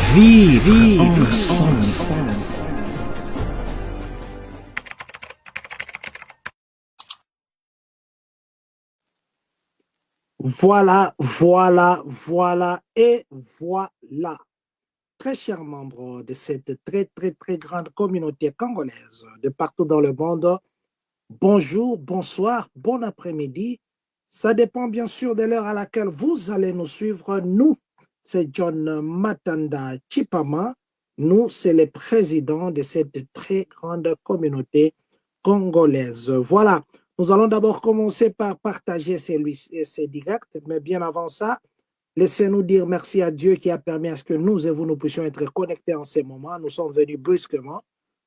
Vivre ensemble. Voilà, voilà, voilà et voilà. Très chers membres de cette très grande communauté congolaise de partout dans le monde, bonjour, bonsoir, bon après-midi. Ça dépend bien sûr de l'heure à laquelle vous allez nous suivre. Nous, c'est John Matanda Chipama. Nous, c'est le président de cette très grande communauté congolaise. Voilà, nous allons d'abord commencer par partager ces directs, mais bien avant ça, laissez-nous dire merci à Dieu qui a permis à ce que nous et vous, nous puissions être connectés en ces moments. Nous sommes venus brusquement.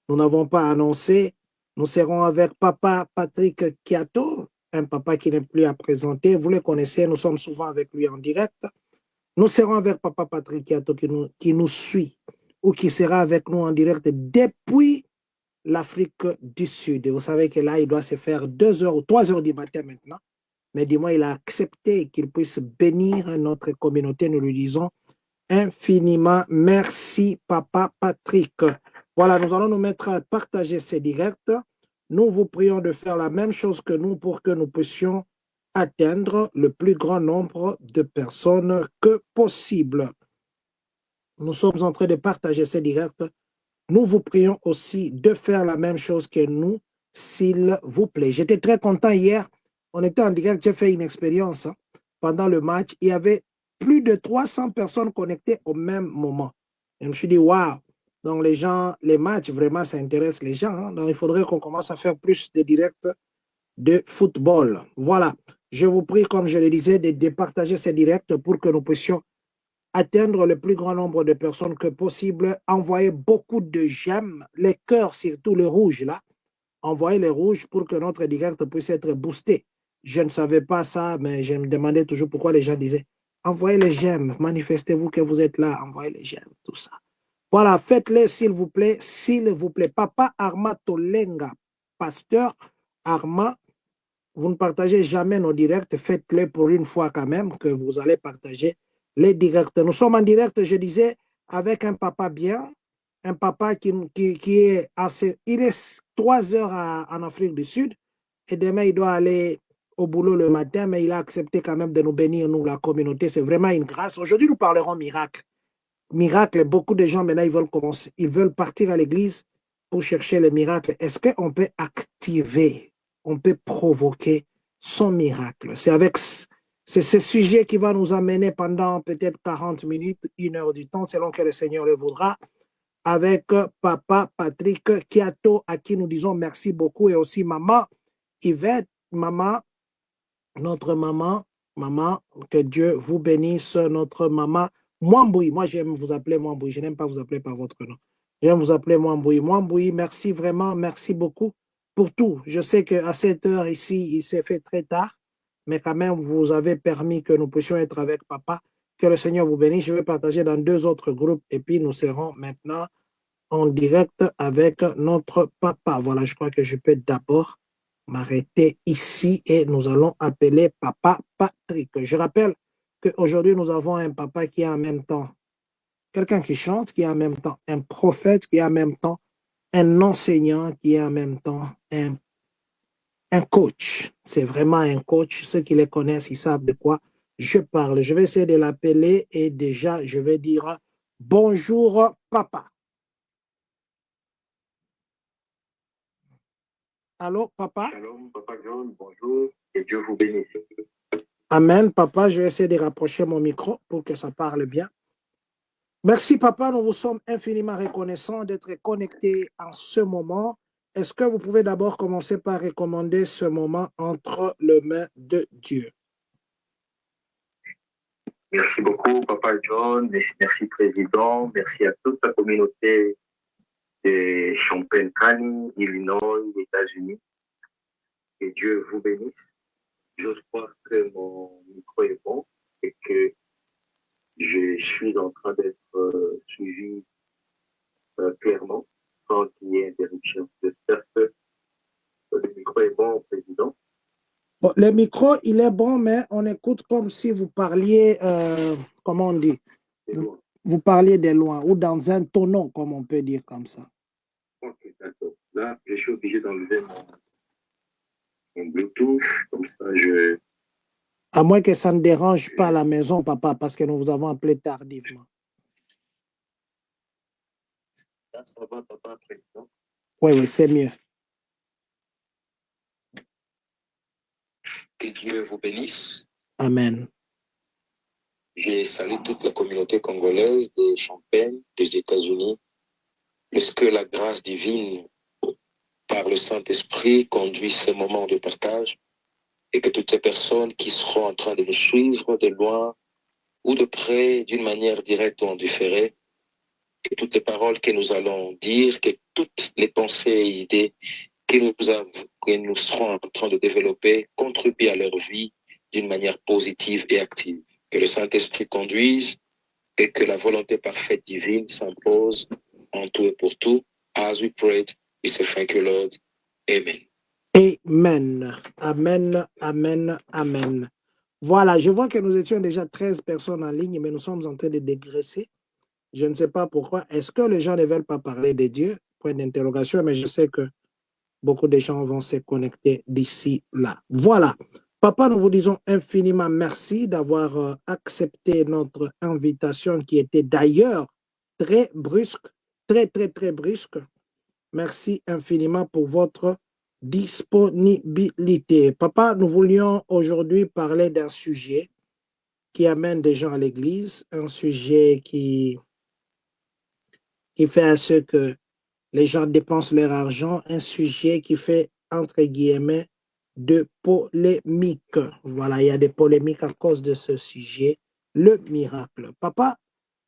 Nous n'avons pas annoncé. Nous serons avec Papa Patrick Kiato, un papa qui n'est plus à présenter. Vous le connaissez, nous sommes souvent avec lui en direct. Nous serons avec Papa Patrick Kiato qui nous suit ou qui sera avec nous en direct depuis l'Afrique du Sud. Vous savez que là, il doit se faire 2 heures ou 3 heures du matin maintenant. Mais dis-moi, il a accepté qu'il puisse bénir notre communauté. Nous lui disons infiniment merci, Papa Patrick. Voilà, nous allons nous mettre à partager ces directs. Nous vous prions de faire la même chose que nous pour que nous puissions atteindre le plus grand nombre de personnes que possible. Nous sommes en train de partager ces directs. Nous vous prions aussi de faire la même chose que nous, s'il vous plaît. J'étais très content hier. On était en direct, j'ai fait une expérience pendant le match. Il y avait plus de 300 personnes connectées au même moment. Et je me suis dit, waouh! Donc les gens, les matchs, vraiment, ça intéresse les gens. Donc il faudrait qu'on commence à faire plus de directs de football. Voilà. Je vous prie, comme je le disais, de partager ces directs pour que nous puissions atteindre le plus grand nombre de personnes que possible, envoyer beaucoup de j'aime, les cœurs, surtout le rouge là, envoyer les rouges pour que notre direct puisse être boosté. Je ne savais pas ça, mais je me demandais toujours pourquoi les gens disaient envoyez les j'aime, manifestez-vous que vous êtes là, envoyez les j'aime, tout ça. Voilà, faites-le s'il vous plaît, s'il vous plaît. Papa Arma Tolenga, pasteur Arma, vous ne partagez jamais nos directs, faites-le pour une fois quand même que vous allez partager les directs. Nous sommes en direct, je disais, avec un papa bien, un papa qui est assez... Il est 3 heures en Afrique du Sud et demain il doit aller au boulot le matin, mais il a accepté quand même de nous bénir, nous, la communauté. C'est vraiment une grâce. Aujourd'hui, nous parlerons miracle. Miracle, beaucoup de gens maintenant, ils veulent commencer, ils veulent partir à l'église pour chercher le miracle. Est-ce qu'on peut activer, on peut provoquer son miracle? C'est ce sujet qui va nous amener pendant peut-être 40 minutes, 1 heure du temps, selon que le Seigneur le voudra, avec Papa Patrick Kiato, à qui nous disons merci beaucoup, et aussi Maman Yvette, Maman, notre maman, que Dieu vous bénisse, notre maman Mwamboui. Moi, j'aime vous appeler Mwamboui. Je n'aime pas vous appeler par votre nom. J'aime vous appeler Mwamboui. Mwamboui, merci vraiment, merci beaucoup pour tout. Je sais qu'à cette heure ici, il s'est fait très tard, mais quand même, vous avez permis que nous puissions être avec papa. Que le Seigneur vous bénisse. Je vais partager dans 2 autres groupes et puis nous serons maintenant en direct avec notre papa. Voilà, je crois que je peux d'abord m'arrêter ici et nous allons appeler Papa Patrick. Je rappelle qu'aujourd'hui, nous avons un papa qui est en même temps quelqu'un qui chante, qui est en même temps un prophète, qui est en même temps un enseignant, qui est en même temps un coach. C'est vraiment un coach. Ceux qui les connaissent, ils savent de quoi je parle. Je vais essayer de l'appeler et déjà, je vais dire bonjour, papa. Allô, papa? Shalom, Papa John, bonjour, et Dieu vous bénisse. Amen, papa. Je vais essayer de rapprocher mon micro pour que ça parle bien. Merci, papa. Nous vous sommes infiniment reconnaissants d'être connectés en ce moment. Est-ce que vous pouvez d'abord commencer par recommander ce moment entre les mains de Dieu? Merci beaucoup, Papa John, merci, Président, merci à toute la communauté de Champaign-County, Illinois, États-Unis. Que Dieu vous bénisse. J'ose croire que mon micro est bon et que je suis en train d'être suivi clairement, sans qu'il y ait interruption. J'espère que le micro est bon, Président. Bon, le micro, il est bon, mais on écoute comme si vous parliez, comment on dit? vous parliez de loin ou dans un tonneau, comme on peut dire comme ça. Ok, d'accord. Là, je suis obligé d'enlever mon Bluetooth, comme ça je... À moins que ça ne dérange pas la maison, papa, parce que nous vous avons appelé tardivement. Là, ça va, papa, président. Oui, oui, c'est mieux. Que Dieu vous bénisse. Amen. Je salue toute la communauté congolaise de Champagne, des États-Unis. Est-ce que la grâce divine par le Saint-Esprit conduit ces moments de partage et que toutes ces personnes qui seront en train de nous suivre de loin ou de près, d'une manière directe ou indifférée, que toutes les paroles que nous allons dire, que toutes les pensées et idées que nous serons en train de développer contribuent à leur vie d'une manière positive et active. Que le Saint-Esprit conduise et que la volonté parfaite divine s'impose en tout et pour tout. As we prayed, we say thank you, Lord. Amen. Amen. Amen. Amen. Amen. Voilà, je vois que nous étions déjà 13 personnes en ligne, mais nous sommes en train de dégraisser. Je ne sais pas pourquoi. Est-ce que les gens ne veulent pas parler de Dieu? Point d'interrogation, mais je sais que beaucoup de gens vont se connecter d'ici là. Voilà. Papa, nous vous disons infiniment merci d'avoir accepté notre invitation qui était d'ailleurs très brusque, très brusque. Merci infiniment pour votre disponibilité. Papa, nous voulions aujourd'hui parler d'un sujet qui amène des gens à l'église, un sujet qui fait à ce que les gens dépensent leur argent, un sujet qui fait, entre guillemets, de polémique. Voilà, il y a des polémiques à cause de ce sujet, le miracle. Papa,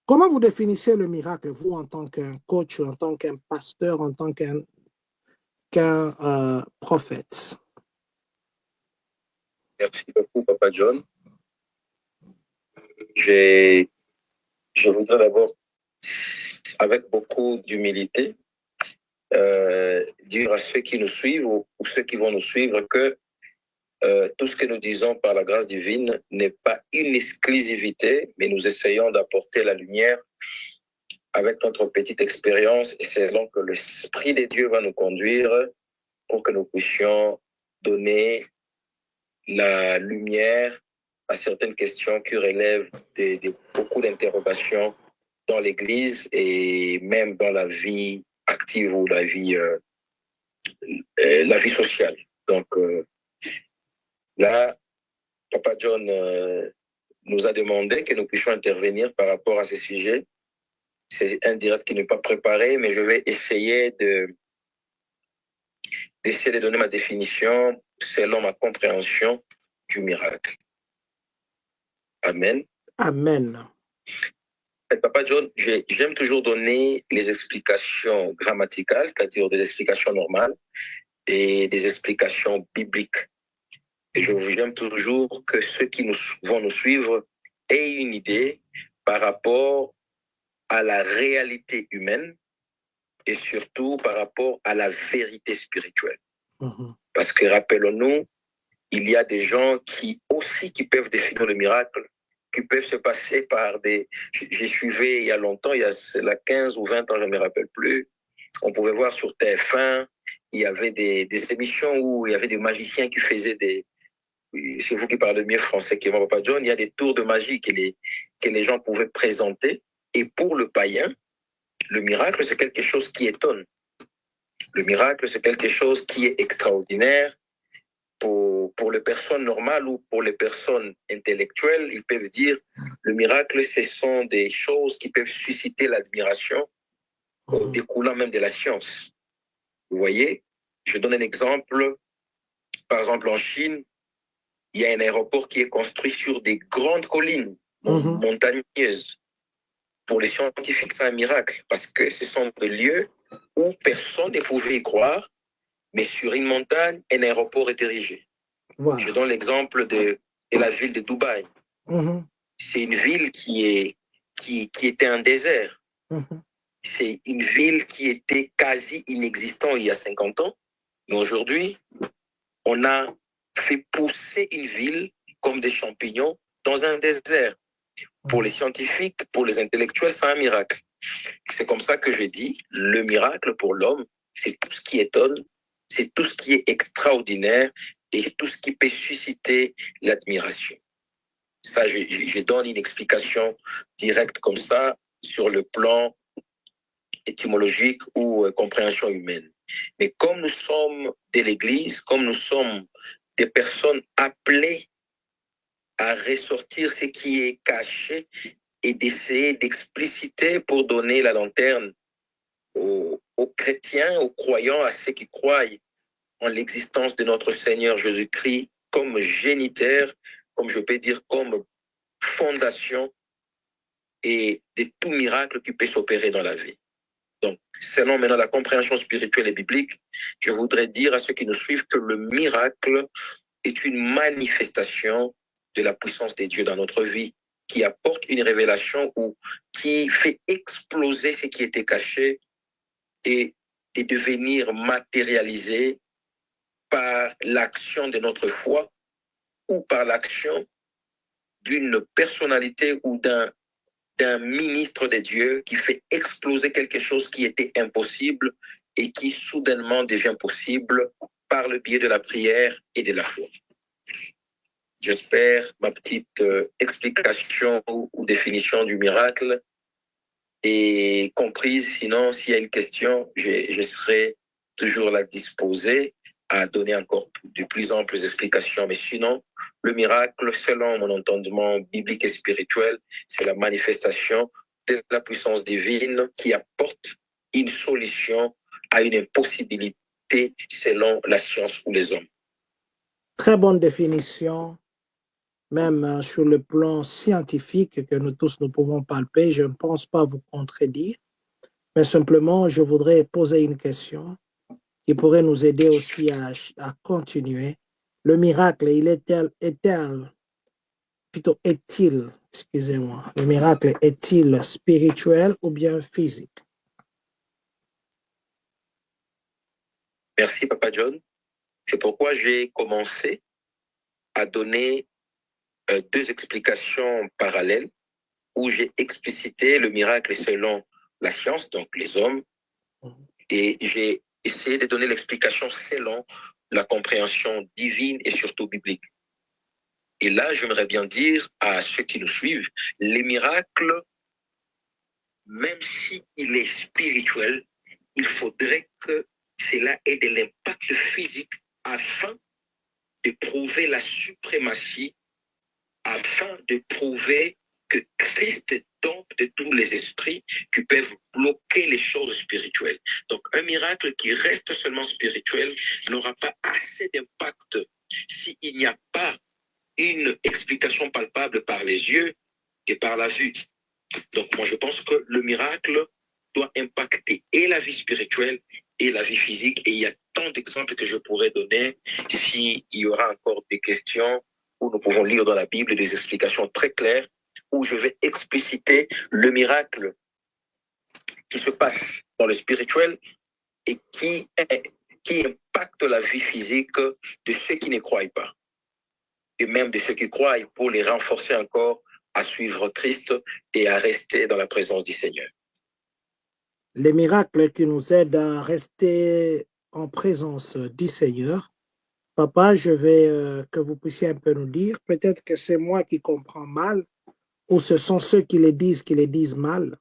comment vous définissez le miracle, vous, en tant qu'un coach, en tant qu'un pasteur, en tant qu'un prophète? Merci beaucoup, Papa John. Je voudrais d'abord, avec beaucoup d'humilité, dire à ceux qui nous suivent ou ceux qui vont nous suivre que tout ce que nous disons par la grâce divine n'est pas une exclusivité, mais nous essayons d'apporter la lumière avec notre petite expérience et c'est donc que l'Esprit de Dieu va nous conduire pour que nous puissions donner la lumière à certaines questions qui relèvent beaucoup d'interrogations dans l'Église et même dans la vie active ou la vie sociale. Donc là, Papa John nous a demandé que nous puissions intervenir par rapport à ces sujets. C'est un direct qui n'est pas préparé, mais je vais essayer d'essayer de donner ma définition selon ma compréhension du miracle. Amen. Amen. Papa John, j'aime toujours donner les explications grammaticales, c'est-à-dire des explications normales et des explications bibliques. Et j'aime toujours que ceux qui vont nous suivre aient une idée par rapport à la réalité humaine et surtout par rapport à la vérité spirituelle. Parce que rappelons-nous, il y a des gens qui peuvent définir le miracle, qui peuvent se passer par des... J'ai suivi il y a longtemps, il y a 15 ou 20 ans, je ne me rappelle plus, on pouvait voir sur TF1, il y avait des émissions où il y avait des magiciens qui faisaient des... C'est vous qui parlez mieux français que moi, Papa John, il y a des tours de magie que les gens pouvaient présenter. Et pour le païen, le miracle, c'est quelque chose qui étonne. Le miracle, c'est quelque chose qui est extraordinaire. Pour les personnes normales ou pour les personnes intellectuelles, ils peuvent dire le miracle, ce sont des choses qui peuvent susciter l'admiration, découlant même de la science. Vous voyez, je donne un exemple. Par exemple, en Chine, il y a un aéroport qui est construit sur des grandes collines montagneuses. Pour les scientifiques, c'est un miracle parce que ce sont des lieux où personne ne pouvait y croire, mais sur une montagne, un aéroport est érigé. Voilà. Je donne l'exemple de la ville de Dubaï. C'est une ville qui était un désert. C'est une ville qui était quasi inexistante il y a 50 ans. Mais aujourd'hui, on a fait pousser une ville comme des champignons dans un désert. Pour les scientifiques, pour les intellectuels, c'est un miracle. C'est comme ça que je dis, le miracle pour l'homme, c'est tout ce qui étonne, c'est tout ce qui est extraordinaire et tout ce qui peut susciter l'admiration. Ça, je donne une explication directe comme ça sur le plan étymologique ou compréhension humaine. Mais comme nous sommes de l'Église, comme nous sommes des personnes appelées à ressortir ce qui est caché et d'essayer d'expliciter pour donner la lanterne aux chrétiens, aux croyants, à ceux qui croient en l'existence de notre Seigneur Jésus-Christ comme géniteur, comme je peux dire, comme fondation et de tout miracle qui peut s'opérer dans la vie. Donc, selon maintenant la compréhension spirituelle et biblique, je voudrais dire à ceux qui nous suivent que le miracle est une manifestation de la puissance des dieux dans notre vie, qui apporte une révélation ou qui fait exploser ce qui était caché et devenir matérialisé par l'action de notre foi ou par l'action d'une personnalité ou d'un ministre de Dieu qui fait exploser quelque chose qui était impossible et qui soudainement devient possible par le biais de la prière et de la foi. J'espère ma petite explication ou définition du miracle est comprise. Sinon, s'il y a une question, je serai toujours là disposé à donner encore de plus amples explications. Mais sinon, le miracle, selon mon entendement biblique et spirituel, c'est la manifestation de la puissance divine qui apporte une solution à une impossibilité selon la science ou les hommes. Très bonne définition, même sur le plan scientifique que nous tous nous pouvons palper. Je ne pense pas vous contredire, mais simplement je voudrais poser une question qui pourrait nous aider aussi à continuer. Le miracle, excusez-moi, le miracle est-il spirituel ou bien physique? Merci, Papa John. C'est pourquoi j'ai commencé à donner deux explications parallèles où j'ai explicité le miracle selon la science, donc les hommes, et j'ai essayé de donner l'explication selon la compréhension divine et surtout biblique. Et là, j'aimerais bien dire à ceux qui nous suivent, les miracles, même s'il est spirituel, il faudrait que cela ait de l'impact physique afin de prouver la suprématie, afin de prouver que Christ dompte de tous les esprits qui peuvent bloquer les choses spirituelles. Donc, un miracle qui reste seulement spirituel n'aura pas assez d'impact s'il n'y a pas une explication palpable par les yeux et par la vue. Donc, moi, je pense que le miracle doit impacter et la vie spirituelle et la vie physique. Et il y a tant d'exemples que je pourrais donner s'il y aura encore des questions où nous pouvons lire dans la Bible des explications très claires où je vais expliciter le miracle qui se passe dans le spirituel et qui impacte la vie physique de ceux qui ne croient pas. Et même de ceux qui croient pour les renforcer encore à suivre Christ et à rester dans la présence du Seigneur. Les miracles qui nous aident à rester en présence du Seigneur. Papa, je vais que vous puissiez un peu nous dire, peut-être que c'est moi qui comprends mal, ou ce sont ceux qui les disent mal.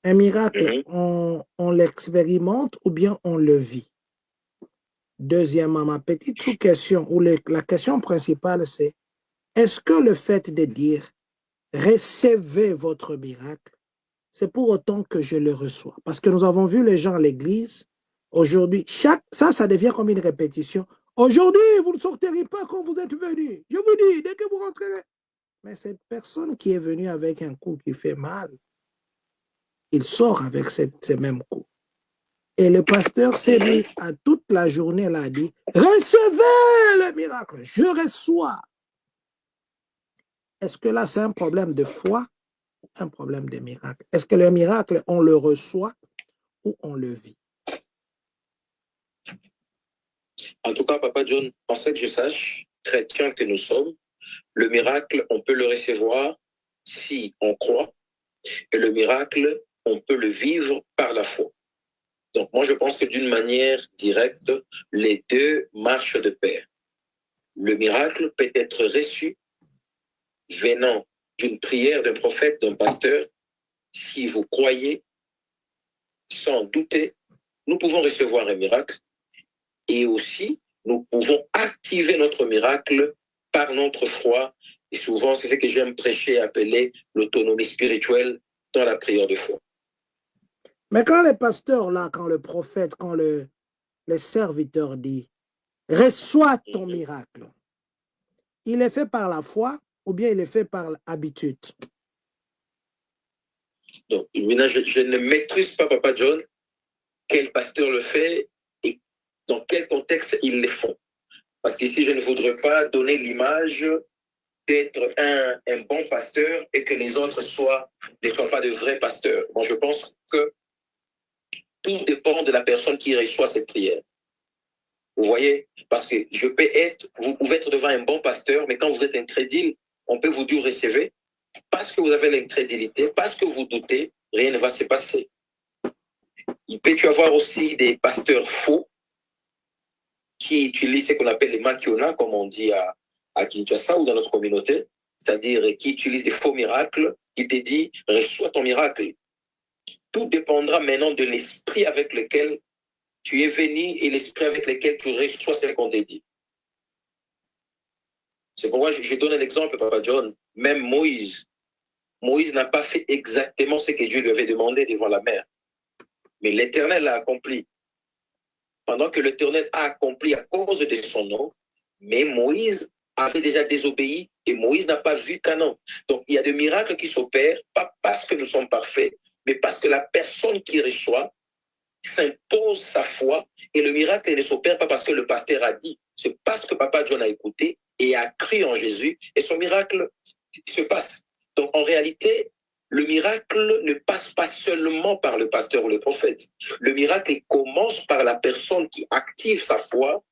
Un miracle, on l'expérimente ou bien on le vit. Deuxièmement, ma petite sous-question, ou la question principale, c'est est-ce que le fait de dire recevez votre miracle, c'est pour autant que je le reçois? Parce que nous avons vu les gens à l'église, aujourd'hui, ça devient comme une répétition. Aujourd'hui, vous ne sortirez pas quand vous êtes venus. Je vous dis, dès que vous rentrerez. Mais cette personne qui est venue avec un coup qui fait mal, il sort avec ce même coup. Et le pasteur s'est mis à toute la journée, là, a dit, recevez le miracle, je reçois. Est-ce que là, c'est un problème de foi ou un problème de miracle? Est-ce que le miracle, on le reçoit ou on le vit? En tout cas, Papa John, en ce que je sache, chrétiens que nous sommes, le miracle, on peut le recevoir si on croit, et le miracle, on peut le vivre par la foi. Donc moi, je pense que d'une manière directe, les deux marchent de pair. Le miracle peut être reçu venant d'une prière d'un prophète, d'un pasteur. Si vous croyez, sans douter, nous pouvons recevoir un miracle. Et aussi, nous pouvons activer notre miracle par notre foi. Et souvent, c'est ce que j'aime prêcher, appeler l'autonomie spirituelle dans la prière de foi. Mais quand les pasteurs, là, quand le prophète, quand le serviteur dit, reçois ton miracle, il est fait par la foi ou bien il est fait par l'habitude? Donc, maintenant, je ne maîtrise pas, Papa John, quel pasteur le fait et dans quel contexte ils le font. Parce qu'ici, je ne voudrais pas donner l'image d'être un bon pasteur et que les autres ne soient pas de vrais pasteurs. Moi, je pense que tout dépend de la personne qui reçoit cette prière. Vous voyez? Parce que vous pouvez être devant un bon pasteur, mais quand vous êtes incrédule, on peut vous dire recevez. Parce que vous avez l'incrédulité, parce que vous doutez, rien ne va se passer. Il peut y avoir aussi des pasteurs faux qui utilisent ce qu'on appelle les makiona, comme on dit à Kinshasa ou dans notre communauté, c'est-à-dire qui utilisent des faux miracles, qui te dit reçois ton miracle. Tout dépendra maintenant de l'esprit avec lequel tu es venu et l'esprit avec lequel tu reçois ce qu'on te dit. C'est pourquoi je donne un exemple, Papa John. Même Moïse n'a pas fait exactement ce que Dieu lui avait demandé devant la mer. Mais l'Éternel l'a accompli. Pendant que l'Éternel a accompli à cause de son nom, mais Moïse avait déjà désobéi et Moïse n'a pas vu Canaan. Donc il y a des miracles qui s'opèrent, pas parce que nous sommes parfaits, mais parce que la personne qui reçoit s'impose sa foi et le miracle ne s'opère pas parce que le pasteur a dit, c'est parce que Papa John a écouté et a cru en Jésus et son miracle se passe. Donc en réalité, le miracle ne passe pas seulement par le pasteur ou le prophète. Le miracle commence par la personne qui active sa foi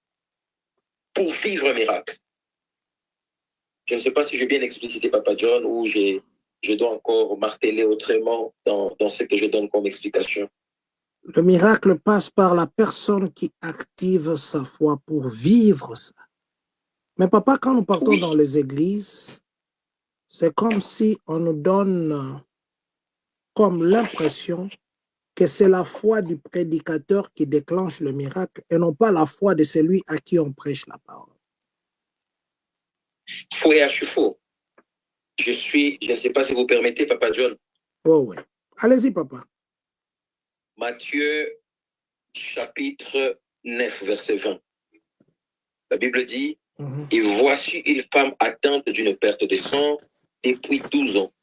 pour vivre un miracle. Je ne sais pas si j'ai bien explicité, Papa John, ou je dois encore marteler autrement dans ce que je donne comme explication. Le miracle passe par la personne qui active sa foi pour vivre ça. Mais papa, quand nous partons dans les églises, c'est comme si on nous donne comme l'impression que c'est la foi du prédicateur qui déclenche le miracle et non pas la foi de celui à qui on prêche la parole. Faux et faux. Je ne sais pas si vous permettez, Papa John. Oh oui. Allez-y, papa. Matthieu, chapitre 9, verset 20. La Bible dit, et voici une femme atteinte d'une perte de sang depuis 12 ans.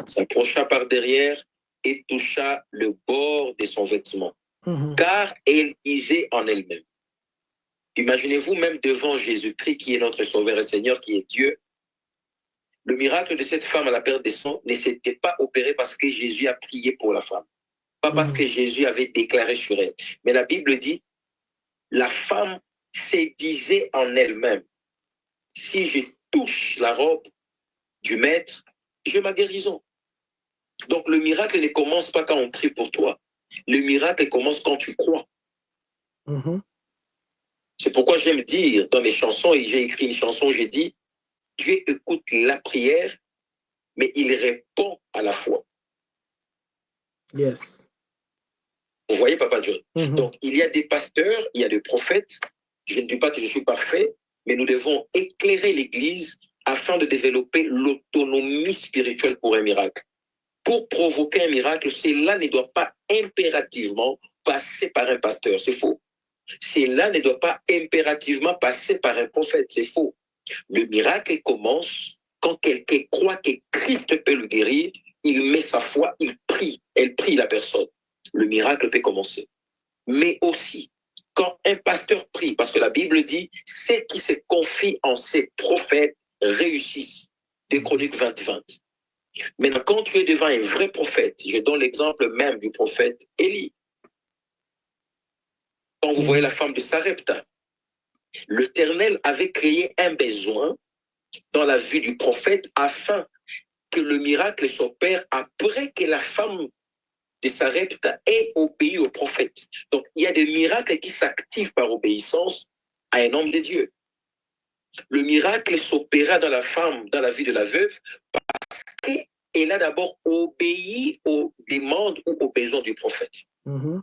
S'approcha par derrière et toucha le bord de son vêtement, car elle disait en elle-même. Imaginez-vous même devant Jésus-Christ qui est notre Sauveur et Seigneur, qui est Dieu. Le miracle de cette femme à la perte de sang ne s'était pas opéré parce que Jésus a prié pour la femme, pas parce que Jésus avait déclaré sur elle. Mais la Bible dit, la femme se disait en elle-même, si je touche la robe du maître, j'ai ma guérison. Donc le miracle ne commence pas quand on prie pour toi. Le miracle commence quand tu crois. C'est pourquoi j'aime dire dans mes chansons, et j'ai écrit une chanson, j'ai dit, Dieu écoute la prière, mais il répond à la foi. Yes. Vous voyez, Papa John? Donc, il y a des pasteurs, il y a des prophètes. Je ne dis pas que je suis parfait, mais nous devons éclairer l'Église afin de développer l'autonomie spirituelle pour un miracle. Pour provoquer un miracle, cela ne doit pas impérativement passer par un pasteur. C'est faux. Cela ne doit pas impérativement passer par un prophète. C'est faux. Le miracle commence quand quelqu'un croit que Christ peut le guérir, il met sa foi, il prie, elle prie la personne. Le miracle peut commencer. Mais aussi, quand un pasteur prie, parce que la Bible dit, ceux qui se confient en ces prophètes réussissent. Des Chroniques 20-20. Maintenant, quand tu es devant un vrai prophète, je donne l'exemple même du prophète Élie. Quand vous voyez la femme de Sarepta, l'Éternel avait créé un besoin dans la vie du prophète afin que le miracle s'opère après que la femme de Sarepta ait obéi au prophète. Donc, il y a des miracles qui s'activent par obéissance à un homme de Dieu. Le miracle s'opéra dans la femme, dans la vie de la veuve, parce qu'elle a d'abord obéi aux demandes ou aux besoins du prophète.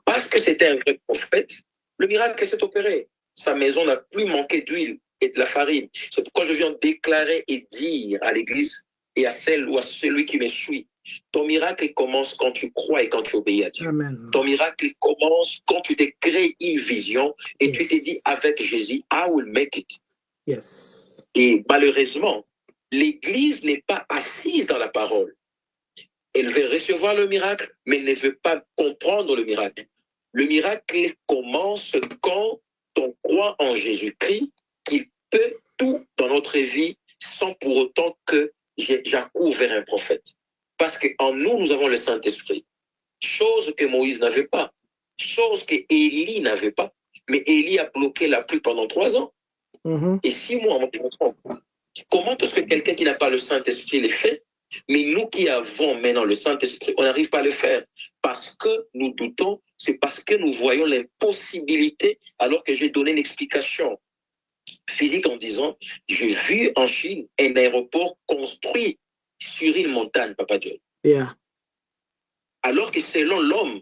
Parce que c'était un vrai prophète, le miracle s'est opéré. Sa maison n'a plus manqué d'huile et de la farine. C'est pourquoi je viens déclarer et dire à l'Église et à celle ou à celui qui me suit, ton miracle commence quand tu crois et quand tu obéis à Dieu. Amen. Ton miracle commence quand tu t'es créé une vision et tu t'es dit avec Jésus, I will make it. Yes. Et malheureusement, l'Église n'est pas assise dans la parole. Elle veut recevoir le miracle, mais elle ne veut pas comprendre le miracle. Le miracle commence quand on croit en Jésus-Christ, qu'il peut tout dans notre vie sans pour autant que j'accours vers un prophète. Parce qu'en nous, nous avons le Saint-Esprit. Chose que Moïse n'avait pas. Chose que Élie n'avait pas. Mais Élie a bloqué la pluie pendant 3 ans. Et 6 mois avant qu'il rentre. Comment est-ce que quelqu'un qui n'a pas le Saint-Esprit le fait? Mais nous qui avons maintenant le Saint-Esprit, on n'arrive pas à le faire. Parce que nous doutons, c'est parce que nous voyons l'impossibilité, alors que j'ai donné une explication physique en disant, j'ai vu en Chine un aéroport construit sur une montagne, Papa John. Yeah. Alors que selon l'homme,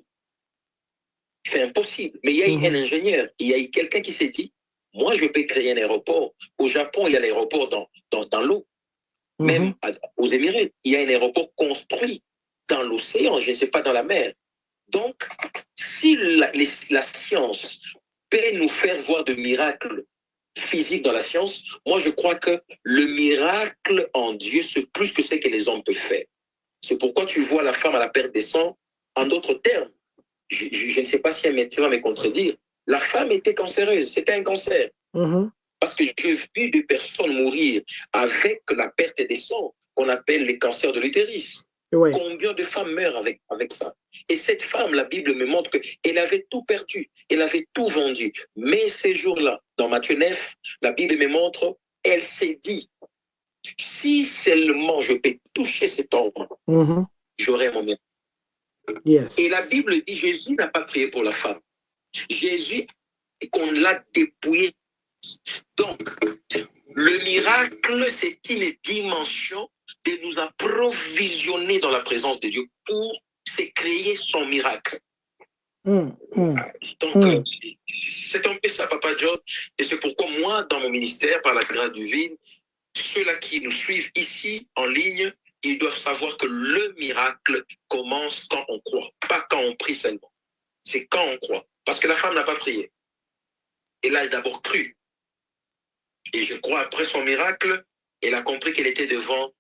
c'est impossible. Mais il y a eu un ingénieur, il y a eu quelqu'un qui s'est dit, moi je peux créer un aéroport. Au Japon, il y a l'aéroport dans l'eau. Même aux Émirats, il y a un aéroport construit dans l'océan, je ne sais pas, dans la mer. Donc, si la science peut nous faire voir de miracles physiques dans la science, moi je crois que le miracle en Dieu, c'est plus que ce que les hommes peuvent faire. C'est pourquoi tu vois la femme à la perte des sangs. En d'autres termes, je ne sais pas si un médecin va me contredire, la femme était cancéreuse, c'était un cancer. Parce que j'ai vu des personnes mourir avec la perte des sangs, qu'on appelle les cancers de l'utérus. Ouais. Combien de femmes meurent avec ça? Et cette femme, la Bible me montre qu'elle avait tout perdu, elle avait tout vendu. Mais ces jours-là, dans Matthieu 9, la Bible me montre, elle s'est dit, si seulement je peux toucher cet homme, j'aurai mon miracle. Yes. Et la Bible dit, Jésus n'a pas prié pour la femme. Jésus, qu'on l'a dépouillé. Donc, le miracle, c'est une dimension de nous approvisionner dans la présence de Dieu pour se créer son miracle. Donc, c'est un peu ça, Papa John. Et c'est pourquoi moi, dans mon ministère, par la grâce divine, ceux-là qui nous suivent ici, en ligne, ils doivent savoir que le miracle commence quand on croit, pas quand on prie seulement. C'est quand on croit. Parce que la femme n'a pas prié. Elle a d'abord cru. Et je crois, après son miracle, elle a compris qu'elle était devant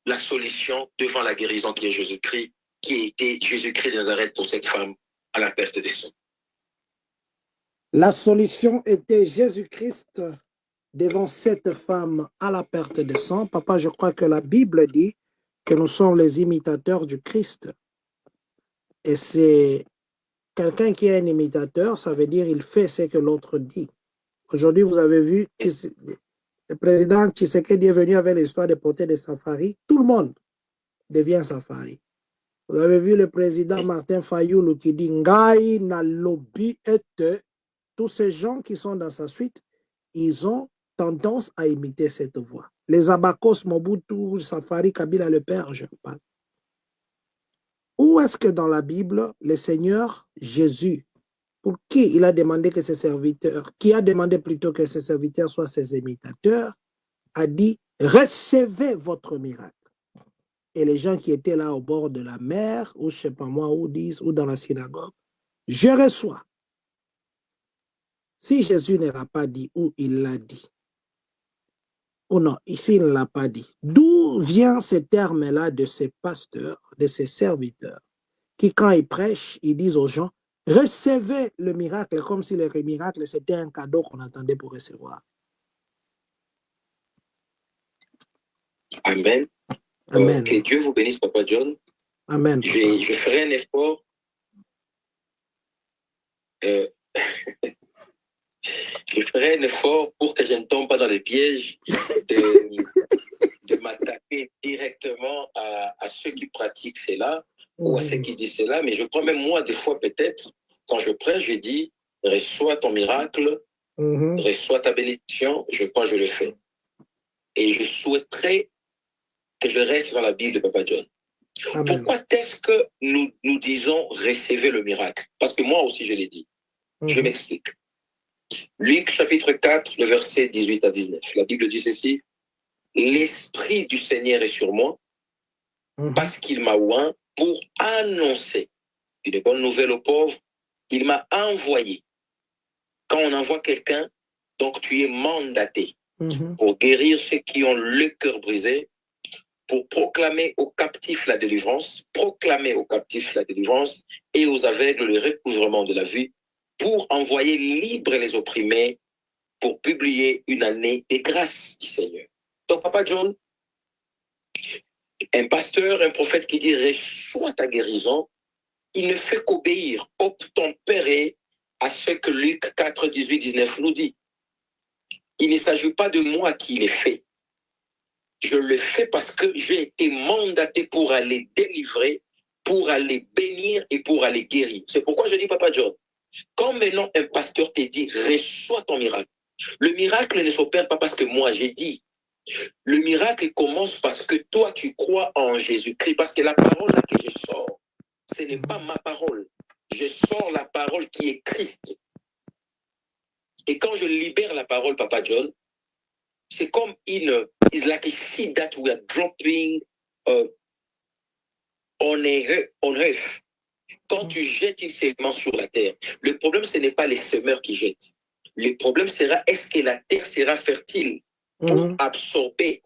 la solution, devant la guérison qui est Jésus-Christ, qui était Jésus-Christ de Nazareth pour cette femme à la perte des sangs. La solution était Jésus-Christ devant cette femme à la perte de sang. Papa, je crois que la Bible dit que nous sommes les imitateurs du Christ. Et c'est quelqu'un qui est un imitateur, ça veut dire il fait ce que l'autre dit. Aujourd'hui, vous avez vu, le président Tshisekedi est venu avec l'histoire de porter des safaris. Tout le monde devient safari. Vous avez vu le président Martin Fayoulou qui dit « Ngai na lobby ete ». Tous ces gens qui sont dans sa suite, ils ont tendance à imiter cette voix. Les Abakos, Mobutu, Safari, Kabila, le père, je parle. Où est-ce que dans la Bible, le Seigneur Jésus, pour qui il a demandé que ses serviteurs, qui a demandé plutôt que ses serviteurs soient ses imitateurs, a dit « Recevez votre miracle ». Et les gens qui étaient là au bord de la mer, ou je ne sais pas moi, ou disent, ou dans la synagogue, « Je reçois ». Si Jésus ne l'a pas dit, ou il l'a dit, ou non, ici il ne l'a pas dit, d'où vient ce terme-là de ces pasteurs, de ces serviteurs, qui quand ils prêchent, ils disent aux gens, recevez le miracle, comme si le miracle c'était un cadeau qu'on attendait pour recevoir. Amen. Amen. Que Dieu vous bénisse, Papa John. Amen. Je ferai un effort. Je ferai un effort pour que je ne tombe pas dans les pièges de m'attaquer directement à ceux qui pratiquent cela ou à ceux qui disent cela, mais je crois même moi, des fois peut-être, quand je prêche, je dis, reçois ton miracle, reçois ta bénédiction, je crois que je le fais. Et je souhaiterais que je reste dans la Bible de Papa John. Amen. Pourquoi est-ce que nous disons recevez le miracle? Parce que moi aussi je l'ai dit. Je m'explique. Luc chapitre 4, le verset 18 à 19. La Bible dit ceci. L'Esprit du Seigneur est sur moi parce qu'il m'a oint pour annoncer une bonne nouvelle aux pauvres. Il m'a envoyé. Quand on envoie quelqu'un, donc tu es mandaté pour guérir ceux qui ont le cœur brisé, pour proclamer aux captifs la délivrance, et aux aveugles le recouvrement de la vue, pour envoyer libres les opprimés, pour publier une année des grâces du Seigneur. Donc, Papa John, un pasteur, un prophète qui dit reçois ta guérison, il ne fait qu'obéir, obtempérer à ce que Luc 4, 18, 19 nous dit. Il ne s'agit pas de moi qui l'ai fait. Je le fais parce que j'ai été mandaté pour aller délivrer, pour aller bénir et pour aller guérir. C'est pourquoi je dis, Papa John, quand maintenant un pasteur te dit, reçois ton miracle, le miracle ne s'opère pas parce que moi j'ai dit. Le miracle commence parce que toi tu crois en Jésus-Christ, parce que la parole là que je sors, ce n'est pas ma parole. Je sors la parole qui est Christ. Et quand je libère la parole, Papa John, c'est comme it's like a seed that we are dropping on earth. Quand tu jettes une sémence sur la terre, le problème, ce n'est pas les semeurs qui jettent. Le problème sera, est-ce que la terre sera fertile pour absorber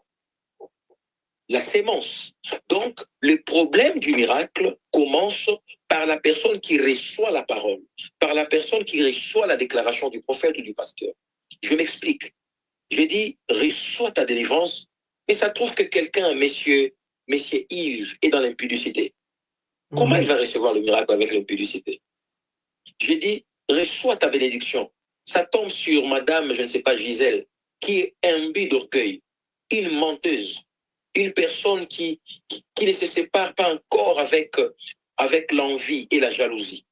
la sémence? Donc, le problème du miracle commence par la personne qui reçoit la parole, par la personne qui reçoit la déclaration du prophète ou du pasteur. Je m'explique. Je dis, reçois ta délivrance, mais ça trouve que quelqu'un, monsieur Yves, est dans l'impudicité. Comment il va recevoir le miracle avec l'impudicité? Je dis, reçois ta bénédiction. Ça tombe sur madame, je ne sais pas, Gisèle, qui est imbue d'orgueil, une menteuse, une personne qui ne se sépare pas encore avec l'envie et la jalousie.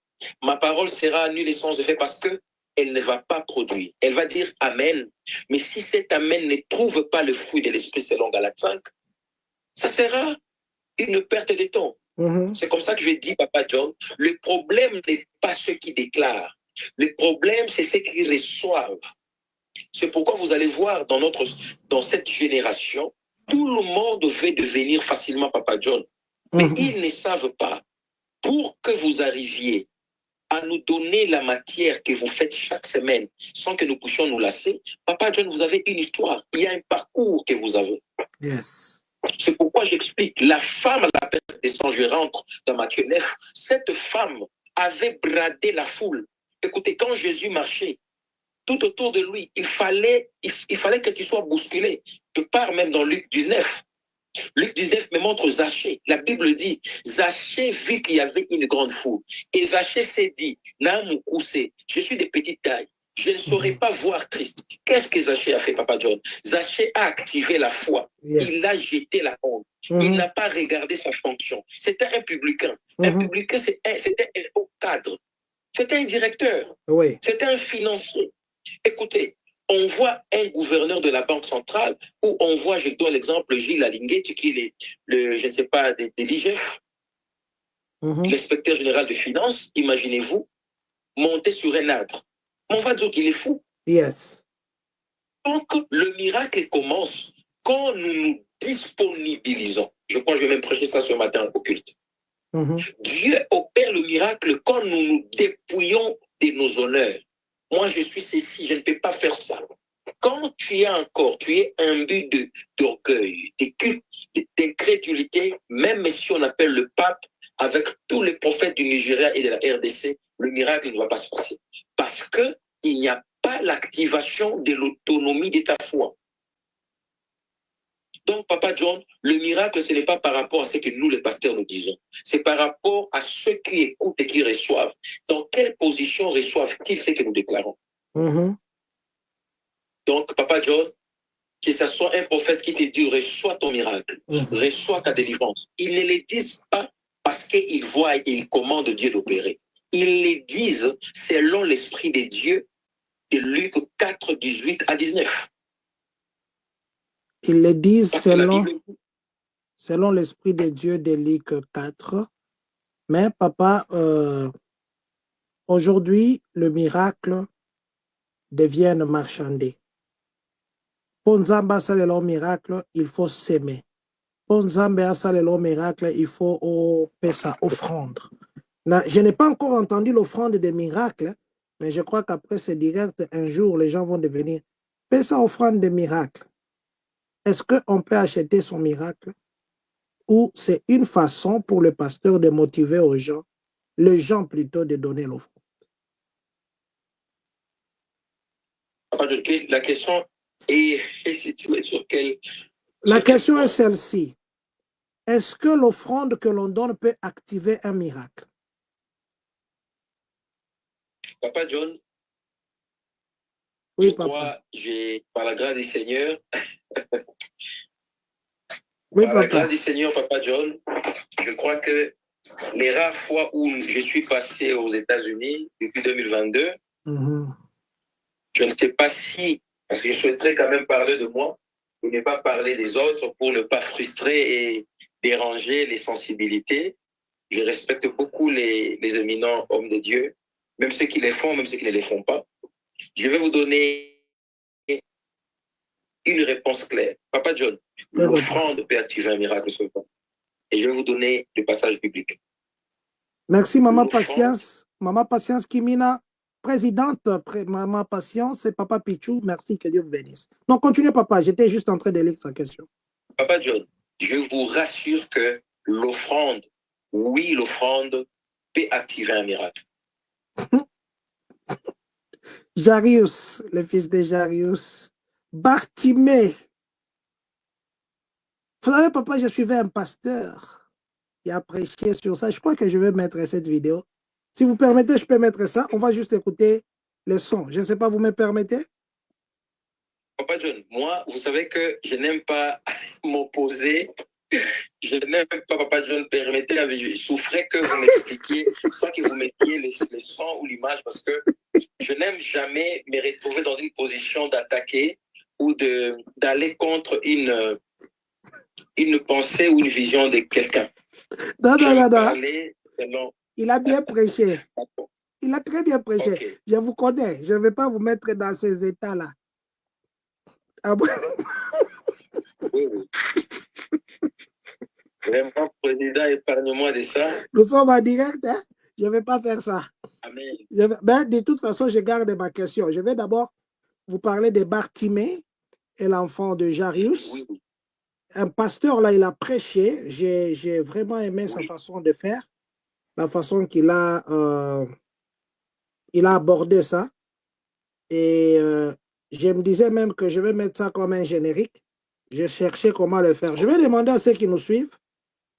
Ma parole sera nulle et sans effet parce que elle ne va pas produire. Elle va dire Amen. Mais si cet Amen ne trouve pas le fruit de l'Esprit selon Galates 5, ça sera une perte de temps. C'est comme ça que je dis, Papa John, le problème n'est pas ceux qui déclarent. Le problème, c'est ceux qui reçoivent. C'est pourquoi vous allez voir dans cette génération, tout le monde veut devenir facilement Papa John. Mais ils ne savent pas, pour que vous arriviez à nous donner la matière que vous faites chaque semaine sans que nous puissions nous lasser, Papa John, vous avez une histoire. Il y a un parcours que vous avez. Yes. C'est pourquoi j'explique. La femme à la perte des sangs, je rentre dans Matthieu 9, cette femme avait bradé la foule. Écoutez, quand Jésus marchait, tout autour de lui, il fallait que tu sois bousculé. Je pars même dans Luc 19. Luc 19 me montre Zachée. La Bible dit, Zachée vit qu'il y avait une grande foule. Et Zachée s'est dit, Namoukoussé, je suis de petite taille. Je ne saurais pas voir Christ. Qu'est-ce que Zachée a fait, Papa John? Zachée a activé la foi. Yes. Il a jeté la honte. Il n'a pas regardé sa fonction. C'était un publicain. Un publicain, c'était un haut cadre. C'était un directeur. Oui. C'était un financier. Écoutez, on voit un gouverneur de la Banque centrale, ou on voit, je donne l'exemple, Gilles Alinguet, qui est je ne sais pas, de l'IGF, l'inspecteur général de finances, imaginez-vous, monter sur un arbre. On va dire qu'il est fou. Yes. Donc, le miracle commence quand nous nous disponibilisons. Je crois que je vais même prêcher ça ce matin au culte. Dieu opère le miracle quand nous nous dépouillons de nos honneurs. Moi, je suis ceci, je ne peux pas faire ça. Quand tu es imbu d'orgueil, d'incrédulité, même si on appelle le pape avec tous les prophètes du Nigeria et de la RDC, le miracle ne va pas se passer. Parce qu'il n'y a pas l'activation de l'autonomie de ta foi. Donc, Papa John, le miracle, ce n'est pas par rapport à ce que nous, les pasteurs, nous disons. C'est par rapport à ceux qui écoutent et qui reçoivent. Dans quelle position reçoivent-ils ce que nous déclarons? Donc, Papa John, que ce soit un prophète qui te dit reçois ton miracle, reçois ta délivrance, ils ne le disent pas parce qu'ils voient et ils commandent Dieu d'opérer. Ils les disent selon l'Esprit de Dieu de Luc 4, 18 à 19. Ils le disent selon l'Esprit de Dieu de Luc 4. Mais papa, aujourd'hui, le miracle devient marchandé. Pour Nzamba salelo miracle, il faut s'aimer. Pour Nzamba salelo miracle, il faut payer sa offrande. Je n'ai pas encore entendu l'offrande des miracles, mais je crois qu'après ce direct, un jour, les gens vont devenir payer sa offrande des miracles. Est-ce qu'on peut acheter son miracle? Ou c'est une façon pour le pasteur de motiver aux gens, les gens plutôt de donner l'offrande? La question est située sur quelle... La question est celle-ci. Est-ce que l'offrande que l'on donne peut activer un miracle? Papa John, oui, je crois, par la grâce du Seigneur, oui, par la grâce du Seigneur, Papa John, je crois que les rares fois où je suis passé aux États-Unis depuis 2022, je ne sais pas si, parce que je souhaiterais quand même parler de moi, et ne pas parler des autres pour ne pas frustrer et déranger les sensibilités. Je respecte beaucoup les éminents hommes de Dieu, même ceux qui les font, même ceux qui ne les font pas. Je vais vous donner une réponse claire. Papa John, l'offrande peut activer un miracle sur le temps. Et je vais vous donner le passage biblique. Merci, Maman Patience. Maman Patience Kimina, présidente, Maman Patience et Papa Pichou. Merci, que Dieu vous bénisse. Donc, continuez, Papa. J'étais juste en train de lire sa question. Papa John, je vous rassure que l'offrande, oui, l'offrande peut activer un miracle. Jarius, le fils de Jarius. Bartimée. Vous savez, papa, je suivais un pasteur qui a prêché sur ça. Je crois que je vais mettre cette vidéo. Si vous permettez, je peux mettre ça. On va juste écouter le son. Je ne sais pas, vous me permettez? Papa John, moi, vous savez que je n'aime pas m'opposer. Je n'aime pas, Papa John, permettez, je souffrais que vous m'expliquiez sans que vous mettiez les sons ou l'image, parce que je n'aime jamais me retrouver dans une position d'attaquer ou d'aller contre une pensée ou une vision de quelqu'un. Non. Il a bien prêché. Il a très bien prêché. Okay. Je vous connais. Je ne vais pas vous mettre dans ces états-là. Ah bon? Oui. Vraiment, président, épargne-moi de ça. Nous sommes en direct, hein? Je ne vais pas faire ça. Amen. De toute façon, je garde ma question. Je vais d'abord vous parler de Bartimée et l'enfant de Jarius. Oui. Un pasteur, là, il a prêché. J'ai vraiment aimé sa façon de faire, la façon qu'il a, il a abordé ça. Et je me disais même que je vais mettre ça comme un générique. J'ai cherché comment le faire. Je vais demander à ceux qui nous suivent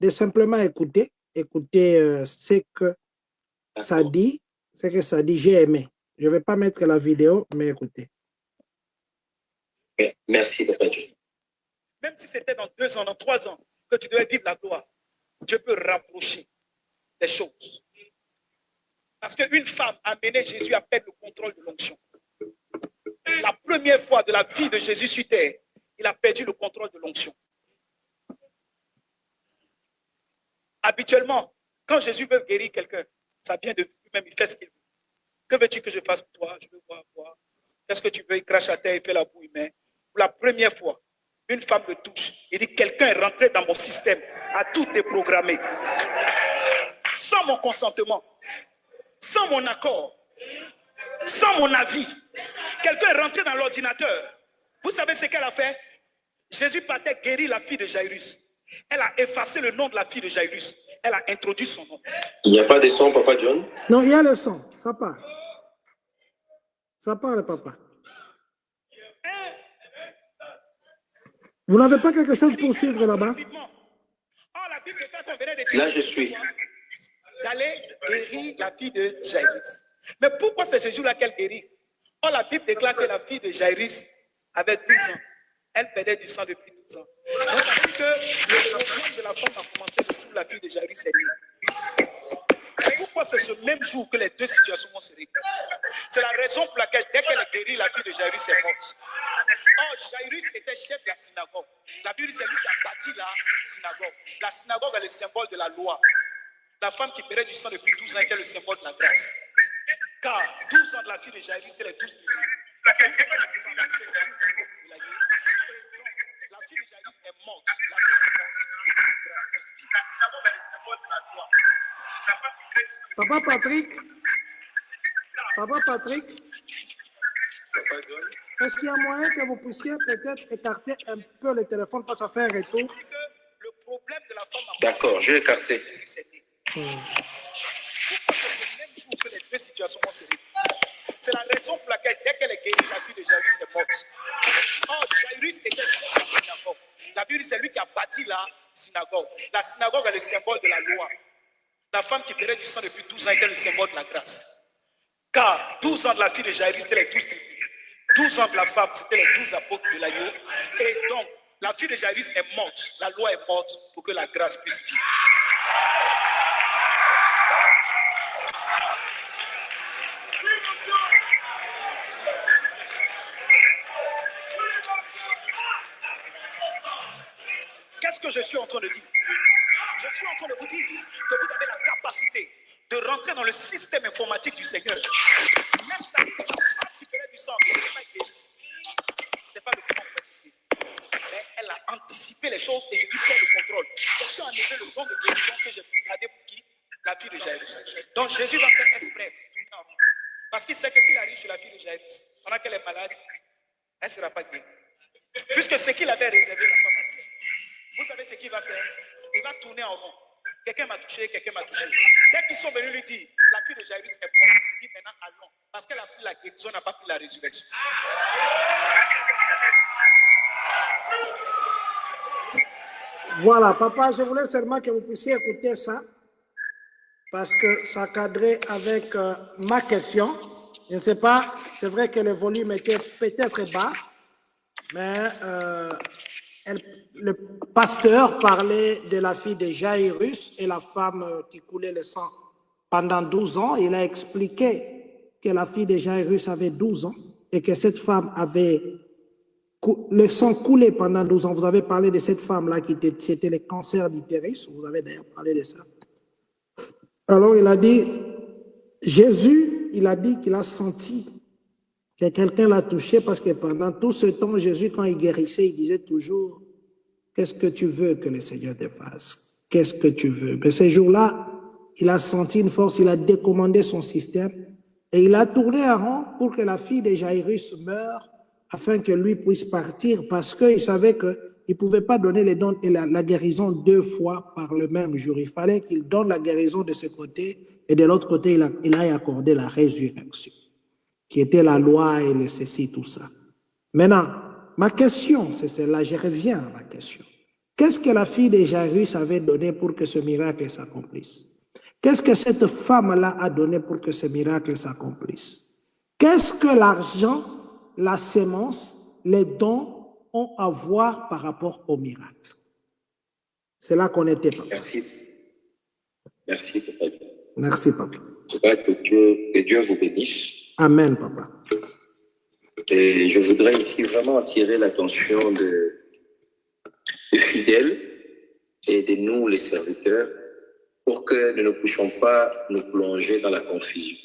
de simplement écouter ce que ça dit. Ce que ça dit, j'ai aimé. Je ne vais pas mettre la vidéo, mais écoutez. Merci, Papa Dieu. Même si c'était dans 2 ans, dans 3 ans, que tu devais vivre la gloire, Dieu peut rapprocher les choses. Parce qu'une femme a mené Jésus à perdre le contrôle de l'onction. La première fois de la vie de Jésus sur terre, il a perdu le contrôle de l'onction. Habituellement, quand Jésus veut guérir quelqu'un, ça vient de lui-même, il fait ce qu'il veut. Que veux-tu que je fasse pour toi? Je veux voir. Qu'est-ce que tu veux? Il crache à terre, il fait la bouille. Mais pour la première fois, une femme le touche. Il dit, quelqu'un est rentré dans mon système, a tout déprogrammé. Sans mon consentement, sans mon accord, sans mon avis. Quelqu'un est rentré dans l'ordinateur. Vous savez ce qu'elle a fait? Jésus partait guérir la fille de Jairus. Elle a effacé le nom de la fille de Jairus. Elle a introduit son nom. Il n'y a pas de son, Papa John? Non, il y a le son. Ça part. Ça parle, papa. Vous n'avez pas quelque chose pour suivre là-bas? Là, je suis. D'aller guérir la fille de Jairus. Mais pourquoi c'est ce jour-là qu'elle guérit? Oh, la Bible déclare que la fille de Jairus avait 12 ans. Elle perdait du sang depuis 12 ans. Donc, ça veut dire que le problème de la femme a commencé le jour où la fille de Jairus est née. Pourquoi c'est ce même jour que les deux situations vont se régler? C'est la raison pour laquelle, dès qu'elle est guérie, la fille de Jairus est morte. Or, Jairus était chef de la synagogue. La Bible, c'est lui qui a bâti la synagogue. La synagogue est le symbole de la loi. La femme qui perdait du sang depuis 12 ans était le symbole de la grâce. Car 12 ans de la fille de Jairus, c'était les 12 tribus. La fille de Jairus est morte. La vie est morte. Papa Patrick, est-ce qu'il y a moyen que vous puissiez peut-être écarter un peu le téléphone pour ça faire un retour? Le problème de la femme. D'accord, je vais écarter. Pourquoi c'est le même jour que les deux situations vont se régler? C'est la raison pour laquelle, dès qu'elle est guérie, la fille de Jairus est morte. Or, Jairus était chef de la synagogue. La Bible, c'est lui qui a bâti la synagogue. La synagogue est le symbole de la loi. La femme qui perdait du sang depuis 12 ans était le symbole de la grâce. Car 12 ans de la fille de Jairus, c'était les 12 tribus. 12 ans de la femme, c'était les 12 apôtres de l'agneau. Et donc, la fille de Jairus est morte. La loi est morte pour que la grâce puisse vivre. Qu'est-ce que je suis en train de dire? Je suis en train de vous dire que vous avez la capacité de rentrer dans le système informatique du Seigneur. Même si la femme qui prenait du sang, c'est pas le comment pratiquer. Mais elle a anticipé les choses et je dis qu'elle le contrôle. Quelqu'un a enlevé le don de guérison que j'ai gardé pour qui? La fille de Jairus. Donc Jésus va faire exprès. Parce qu'il sait que s'il arrive chez la fille de Jairus, pendant qu'elle est malade, elle ne sera pas guérie. Puisque ce qu'il avait réservé, la femme a touché. Vous savez ce qu'il va faire? Il va tourner en rond. Quelqu'un m'a touché, quelqu'un m'a touché. Dès qu'ils sont venus lui dire, la fille de Jairus est morte, il dit maintenant allons. Parce qu'elle a pris la guérison, n'a pas pris la résurrection. Voilà, papa, je voulais seulement que vous puissiez écouter ça, parce que ça cadrait avec ma question. Je ne sais pas, c'est vrai que le volume était peut-être bas, mais le pasteur parlait de la fille de Jairus et la femme qui coulait le sang pendant 12 ans. Il a expliqué que la fille de Jairus avait 12 ans et que cette femme avait le sang coulé pendant 12 ans. Vous avez parlé de cette femme-là qui c'était le cancer d'utérus. Vous avez d'ailleurs parlé de ça. Alors il a dit, Jésus, il a dit qu'il a senti que quelqu'un l'a touché parce que pendant tout ce temps, Jésus, quand il guérissait, il disait toujours, qu'est-ce que tu veux que le Seigneur te fasse? Qu'est-ce que tu veux? Mais ce jour-là, il a senti une force, il a décommandé son système et il a tourné en rond pour que la fille de Jairus meure afin que lui puisse partir parce qu'il savait qu'il ne pouvait pas donner les dons et la guérison 2 fois par le même jour. Il fallait qu'il donne la guérison de ce côté et de l'autre côté, il a accordé la résurrection, qui était la loi et le ceci, tout ça. Maintenant, ma question, c'est celle-là, je reviens à ma question. Qu'est-ce que la fille de Jairus avait donné pour que ce miracle s'accomplisse? Qu'est-ce que cette femme-là a donné pour que ce miracle s'accomplisse? Qu'est-ce que l'argent, la sémence, les dons ont à voir par rapport au miracle? C'est là qu'on était. Merci. Merci, papa. Merci, papa. Que Dieu vous bénisse. Amen, papa. Et je voudrais ici vraiment attirer l'attention des fidèles et de nous, les serviteurs, pour que nous ne puissions pas nous plonger dans la confusion.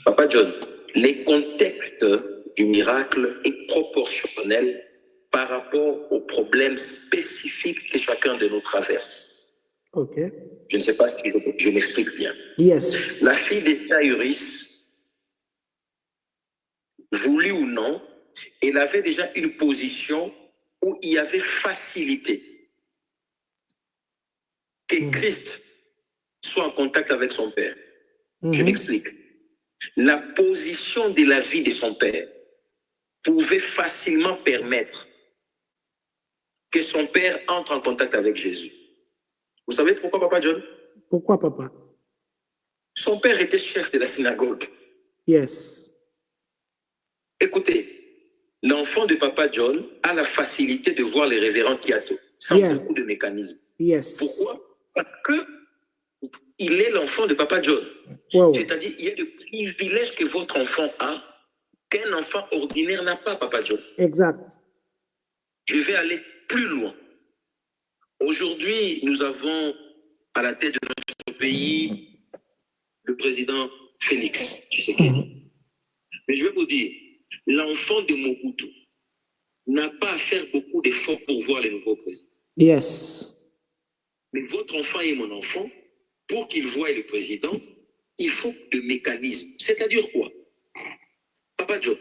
Papa John, le contexte du miracle est proportionnel par rapport aux problèmes spécifiques que chacun de nous traverse. OK. Je ne sais pas si je m'explique bien. Yes. La fille de Jairus, voulu ou non, elle avait déjà une position où il y avait facilité que Christ soit en contact avec son Père. Je m'explique. La position de la vie de son Père pouvait facilement permettre que son Père entre en contact avec Jésus. Vous savez pourquoi, Papa John? Pourquoi, papa? Son père était chef de la synagogue. Yes. Écoutez, l'enfant de Papa John a la facilité de voir les révérends Kiato, sans beaucoup de mécanismes. Pourquoi? Parce que il est l'enfant de Papa John. C'est-à-dire, il y a des privilèges que votre enfant a, qu'un enfant ordinaire n'a pas, Papa John. Exact. Je vais aller plus loin. Aujourd'hui, nous avons à la tête de notre pays le président Félix Tshisekedi. Mais je vais vous dire, l'enfant de Mobutu n'a pas à faire beaucoup d'efforts pour voir le nouveau président. Mais votre enfant et mon enfant, pour qu'il voie le président, il faut des mécanismes. C'est-à-dire quoi? Papa John,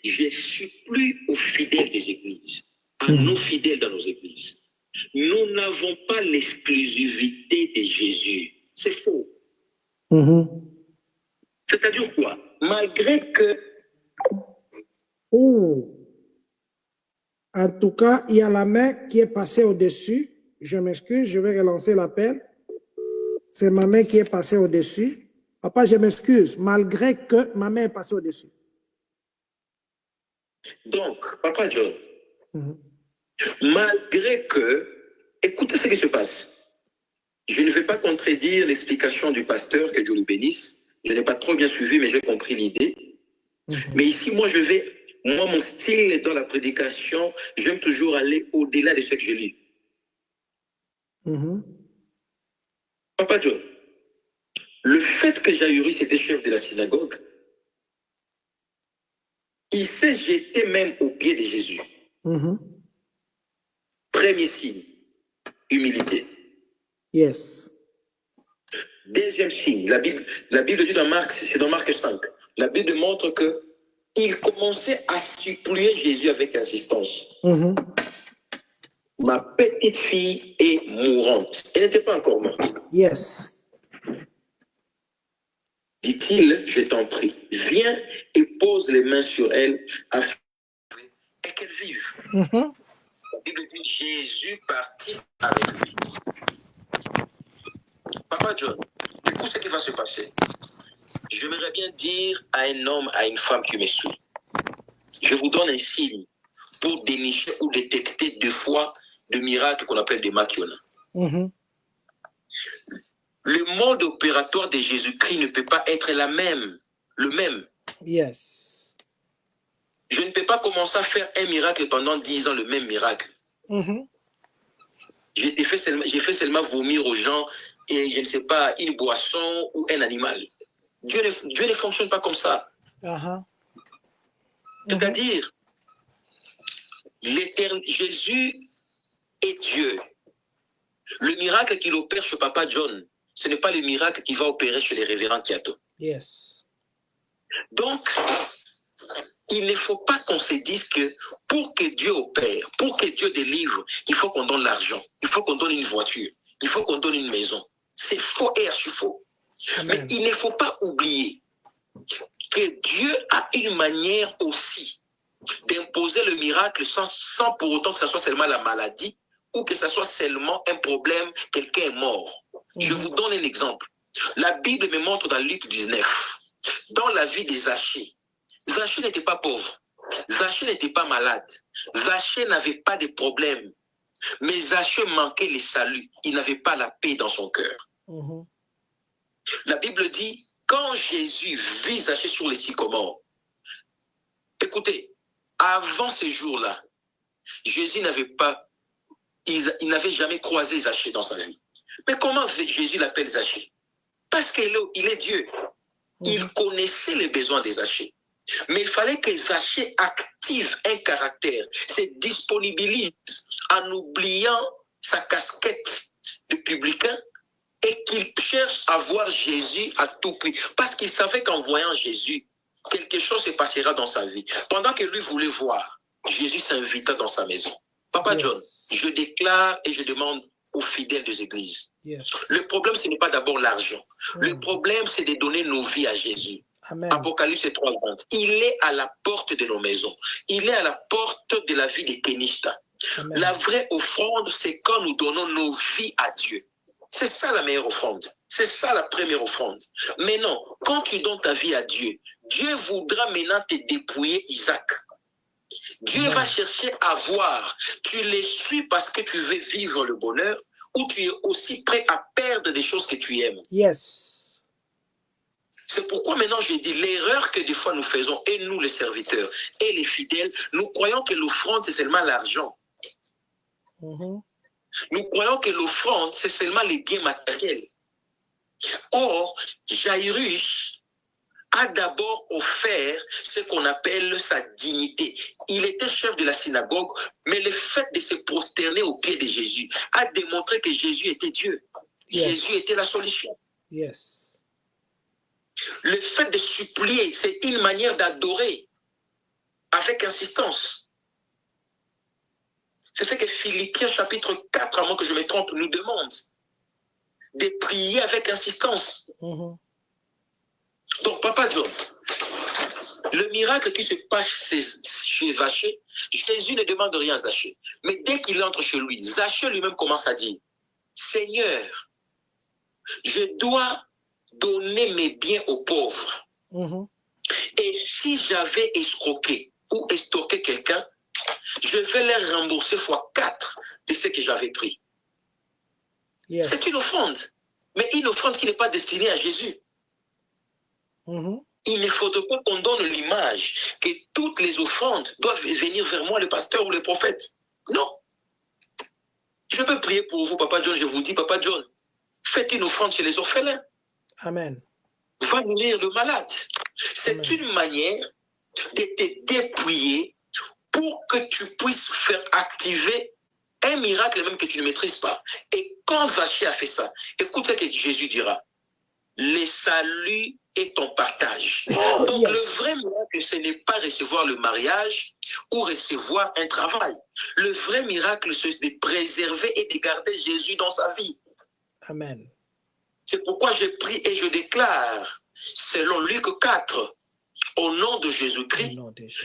je supplie aux fidèles des églises, à nos fidèles dans nos églises. Nous n'avons pas l'exclusivité de Jésus. C'est faux. C'est-à-dire quoi? Malgré que... En tout cas, il y a la main qui est passée au-dessus. Je m'excuse, je vais relancer l'appel. C'est ma main qui est passée au-dessus. Papa, je m'excuse, malgré que ma main est passée au-dessus. Donc, Papa John, malgré que, écoutez ce qui se passe. Je ne vais pas contredire l'explication du pasteur, que Dieu le bénisse. Je n'ai pas trop bien suivi, mais j'ai compris l'idée. Mais ici, moi, mon style dans la prédication, j'aime toujours aller au-delà de ce que je lis. Papa John, le fait que Jaïrus était chef de la synagogue, il s'est jeté même aux pieds de Jésus. Premier signe, humilité. Deuxième signe, la Bible dit dans Marc, c'est dans Marc 5. La Bible montre que il commençait à supplier Jésus avec insistance. Ma petite fille est mourante. Elle n'était pas encore morte. Dit-il, je t'en prie, viens et pose les mains sur elle afin qu'elle vive. La Bible dit Jésus partit avec lui. Papa John, écoute ce qui va se passer. J'aimerais bien dire à un homme, à une femme qui me suit, je vous donne un signe pour dénicher ou détecter deux fois de miracles qu'on appelle des makiona. Le mode opératoire de Jésus-Christ ne peut pas être le même. Je ne peux pas commencer à faire un miracle pendant 10 ans, le même miracle. J'ai fait seulement vomir aux gens et je ne sais pas, une boisson ou un animal. Dieu ne fonctionne pas comme ça. C'est-à-dire, Jésus est Dieu. Le miracle qu'il opère chez Papa John, ce n'est pas le miracle qu'il va opérer chez les révérends Kiato. Donc, il ne faut pas qu'on se dise que pour que Dieu opère, pour que Dieu délivre, il faut qu'on donne l'argent, il faut qu'on donne une voiture, il faut qu'on donne une maison. C'est faux et archi faux. Mais il ne faut pas oublier que Dieu a une manière aussi d'imposer le miracle sans pour autant que ce soit seulement la maladie ou que ce soit seulement un problème, quelqu'un est mort. Je vous donne un exemple. La Bible me montre dans Luc 19, dans la vie de Zachée. Zachée n'était pas pauvre. Zachée n'était pas malade. Zachée n'avait pas de problème. Mais Zachée manquait le salut. Il n'avait pas la paix dans son cœur. La Bible dit, quand Jésus vit Zachée sur les sycomores, écoutez, avant ce jour-là, Jésus il n'avait jamais croisé Zachée dans sa vie. Mais comment Jésus l'appelle Zachée? Parce qu'il est Dieu. Il connaissait les besoins des Zachée. Mais il fallait que Zachée active un caractère, se disponibilise en oubliant sa casquette de publicain et qu'il cherche à voir Jésus à tout prix. Parce qu'il savait qu'en voyant Jésus, quelque chose se passera dans sa vie. Pendant que lui voulait voir, Jésus s'invita dans sa maison. Papa John, je déclare et je demande aux fidèles des églises. Le problème, ce n'est pas d'abord l'argent. Le problème, c'est de donner nos vies à Jésus. Apocalypse 3:20. Il est à la porte de nos maisons. Il est à la porte de la vie des Kénistas. La vraie offrande, c'est quand nous donnons nos vies à Dieu. C'est ça la meilleure offrande. C'est ça la première offrande. Mais non, quand tu donnes ta vie à Dieu, Dieu voudra maintenant te dépouiller Isaac. Dieu va chercher à voir. Tu les suis parce que tu veux vivre le bonheur ou tu es aussi prêt à perdre des choses que tu aimes. Yes. C'est pourquoi maintenant je dis l'erreur que des fois nous faisons, et nous les serviteurs et les fidèles, nous croyons que l'offrande c'est seulement l'argent. Nous croyons que l'offrande c'est seulement les biens matériels. Or, Jairus a d'abord offert ce qu'on appelle sa dignité. Il était chef de la synagogue, mais le fait de se prosterner aux pieds de Jésus a démontré que Jésus était Dieu. Yes. Jésus était la solution. Yes. Le fait de supplier, c'est une manière d'adorer avec insistance. C'est ce que Philippiens chapitre 4, à moins que je me trompe, nous demande. De prier avec insistance. Donc, Papa John, le miracle qui se passe chez Zachée, Jésus ne demande rien à Zachée. Mais dès qu'il entre chez lui, Zachée lui-même commence à dire, Seigneur, je dois donner mes biens aux pauvres. Et si j'avais escroqué ou estorqué quelqu'un, je vais les rembourser x4 de ce que j'avais pris. Yes. C'est une offrande, mais une offrande qui n'est pas destinée à Jésus. Il ne faudrait pas qu'on donne l'image que toutes les offrandes doivent venir vers moi, le pasteur ou le prophète. Non. Je peux prier pour vous, Papa John. Je vous dis, Papa John, faites une offrande chez les orphelins. Amen. Va nourrir le malade. C'est une manière de te dépouiller pour que tu puisses faire activer un miracle même que tu ne maîtrises pas. Et quand Zachée a fait ça, écoute ce que Jésus dira. Le salut est ton partage. Donc le vrai miracle, ce n'est pas recevoir le mariage ou recevoir un travail. Le vrai miracle, c'est de préserver et de garder Jésus dans sa vie. Amen. C'est pourquoi je prie et je déclare, selon Luc 4, au nom de Jésus-Christ,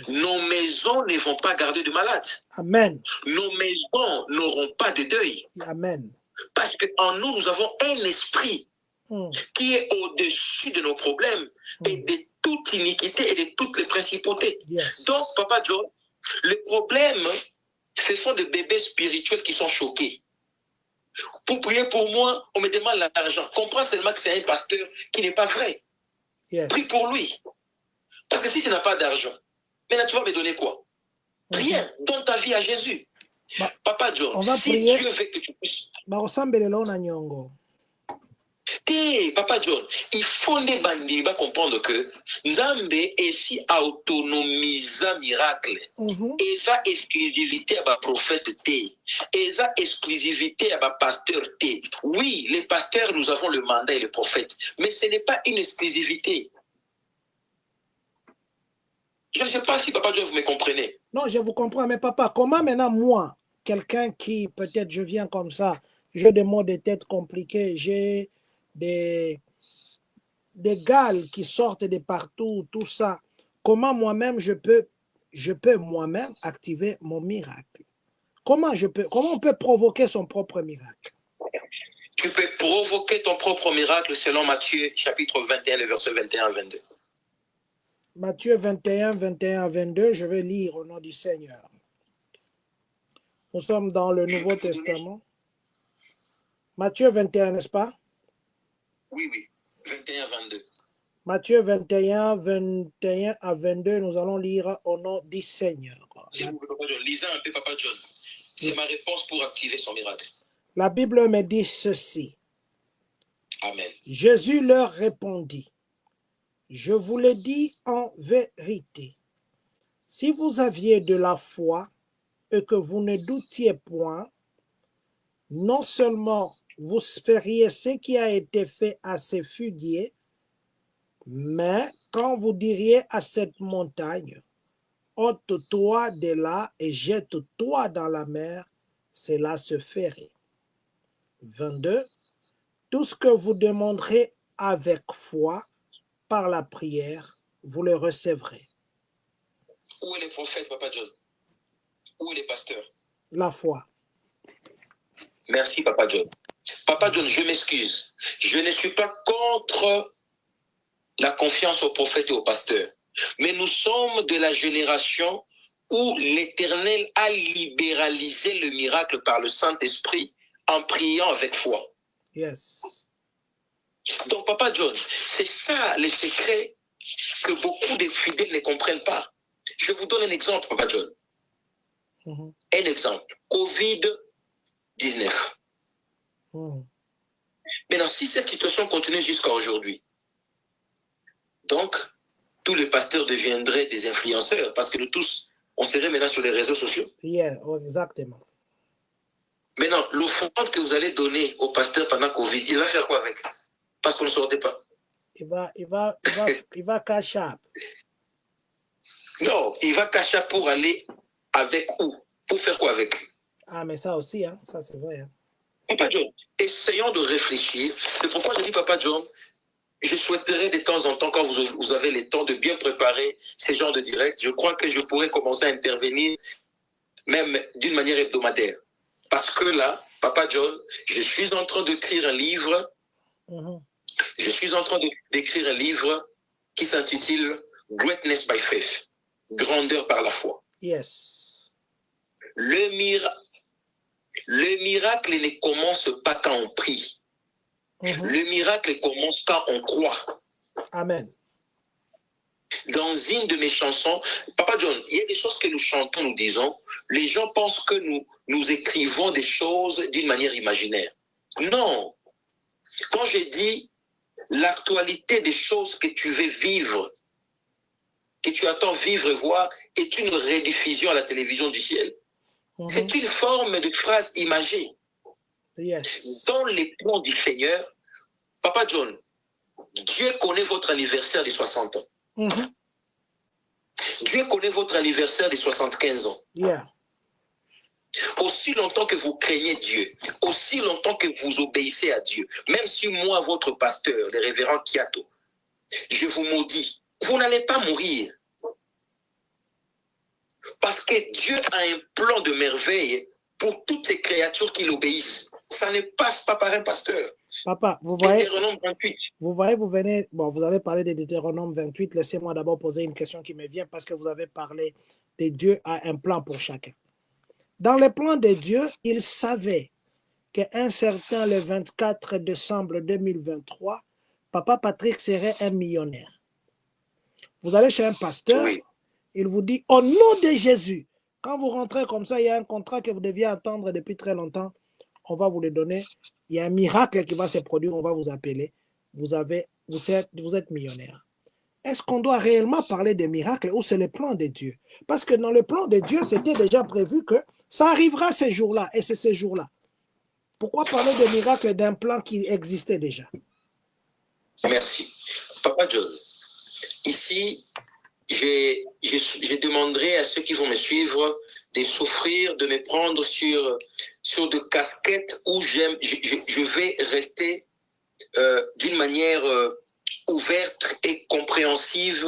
nos maisons ne vont pas garder de malades. Amen. Nos maisons n'auront pas de deuil. Amen. Parce qu'en nous, nous avons un esprit qui est au-dessus de nos problèmes et de toute iniquité et de toutes les principautés. Yes. Donc, Papa John, le problème, ce sont des bébés spirituels qui sont choqués. Pour prier pour moi, on me demande l'argent. Comprends seulement que c'est un pasteur qui n'est pas vrai. Yes. Prie pour lui. Parce que si tu n'as pas d'argent, maintenant tu vas me donner quoi? Rien. Donne ta vie à Jésus. Papa John, si prier. Dieu veut que tu puisses... Papa John, il faut les bandits comprendre que Nzambe est si autonomisant miracle. Et va exclusivité à ma prophète T. Et va exclusivité à ma pasteur T. Oui, les pasteurs, nous avons le mandat et le prophète. Mais ce n'est pas une exclusivité. Je ne sais pas si Papa John, vous me comprenez. Non, je vous comprends. Mais papa, comment maintenant moi, quelqu'un qui peut-être je viens comme ça, j'ai des mots de tête compliqués, j'ai des gales qui sortent de partout, tout ça. Comment moi-même je peux moi-même activer mon miracle? Comment on peut provoquer son propre miracle? Tu peux provoquer ton propre miracle selon Matthieu chapitre 21, le verset 21 à 22. Matthieu 21, 21 à 22, je vais lire au nom du Seigneur. Nous sommes dans le Nouveau Testament. Matthieu 21, n'est-ce pas? Oui, 21 à 22. Matthieu 21, 21 à 22, nous allons lire au nom du Seigneur. Lisez un peu, Papa John. C'est ma réponse pour activer son miracle. La Bible me dit ceci. Amen. Jésus leur répondit, je vous le dis en vérité, si vous aviez de la foi et que vous ne doutiez point, non seulement vous feriez ce qui a été fait à ces figuiers, mais quand vous diriez à cette montagne, ôte-toi de là et jette-toi dans la mer, cela se ferait. 22. Tout ce que vous demanderez avec foi, par la prière, vous le recevrez. Où est le prophète, Papa John? Où est le pasteur? La foi. Merci, Papa John. Papa John, je m'excuse. Je ne suis pas contre la confiance au prophète et au pasteur. Mais nous sommes de la génération où l'Éternel a libéralisé le miracle par le Saint-Esprit en priant avec foi. Yes. Donc, Papa John, c'est ça les secrets que beaucoup de fidèles ne comprennent pas. Je vous donne un exemple, Papa John. Un exemple. Covid-19. Maintenant, si cette situation continue jusqu'à aujourd'hui, donc, tous les pasteurs deviendraient des influenceurs parce que nous tous, on serait maintenant sur les réseaux sociaux. Yeah, exactement. Maintenant, l'offrande que vous allez donner au pasteur pendant Covid, il va faire quoi avec? Parce qu'on ne sortait pas. Il va cash up. Non, il va cacher pour aller avec où? Pour faire quoi avec? Ah, mais ça aussi, hein? Ça c'est vrai. Hein? Papa John, essayons de réfléchir. C'est pourquoi je dis, Papa John, je souhaiterais de temps en temps, quand vous avez le temps de bien préparer ces genres de directs, je crois que je pourrais commencer à intervenir même d'une manière hebdomadaire. Parce que là, Papa John, je suis en train d'écrire un livre. Je suis en train d'écrire un livre qui s'intitule Greatness by Faith, grandeur par la foi. Yes. Le miracle ne commence pas quand on prie. Le miracle commence quand on croit. Amen. Dans une de mes chansons, Papa John, il y a des choses que nous chantons, nous disons, les gens pensent que nous écrivons des choses d'une manière imaginaire. Non. Quand je dis l'actualité des choses que tu veux vivre, que tu attends vivre et voir, est une rediffusion à la télévision du ciel. C'est une forme de phrase imagée. Yes. Dans les plans du Seigneur, Papa John, Dieu connaît votre anniversaire de 60 ans. Dieu connaît votre anniversaire de 75 ans. Yeah. Aussi longtemps que vous craignez Dieu, aussi longtemps que vous obéissez à Dieu, même si moi, votre pasteur, le révérend Kiato, je vous maudis, vous n'allez pas mourir. Parce que Dieu a un plan de merveille pour toutes ces créatures qui l'obéissent. Ça ne passe pas par un pasteur. Papa, vous voyez, Deutéronome 28. vous venez, bon, vous avez parlé de Deutéronome 28. Laissez-moi d'abord poser une question qui me vient parce que vous avez parlé de Dieu a un plan pour chacun. Dans les plans de Dieu, il savait qu'un certain, le 24 décembre 2023, Papa Patrick serait un millionnaire. Vous allez chez un pasteur, Oui. il vous dit, au nom de Jésus, quand vous rentrez comme ça, il y a un contrat que vous deviez attendre depuis très longtemps, on va vous le donner. Il y a un miracle qui va se produire, on va vous appeler. Vous êtes millionnaire. Est-ce qu'on doit réellement parler de miracles ou c'est le plan de Dieu? Parce que dans le plan de Dieu, c'était déjà prévu que ça arrivera ces jours-là et c'est ces jours-là. Pourquoi parler de miracles d'un plan qui existait déjà? Merci. Papa John, ici, je demanderai à ceux qui vont me suivre de souffrir, de me prendre sur de casquettes où je vais rester d'une manière ouverte et compréhensive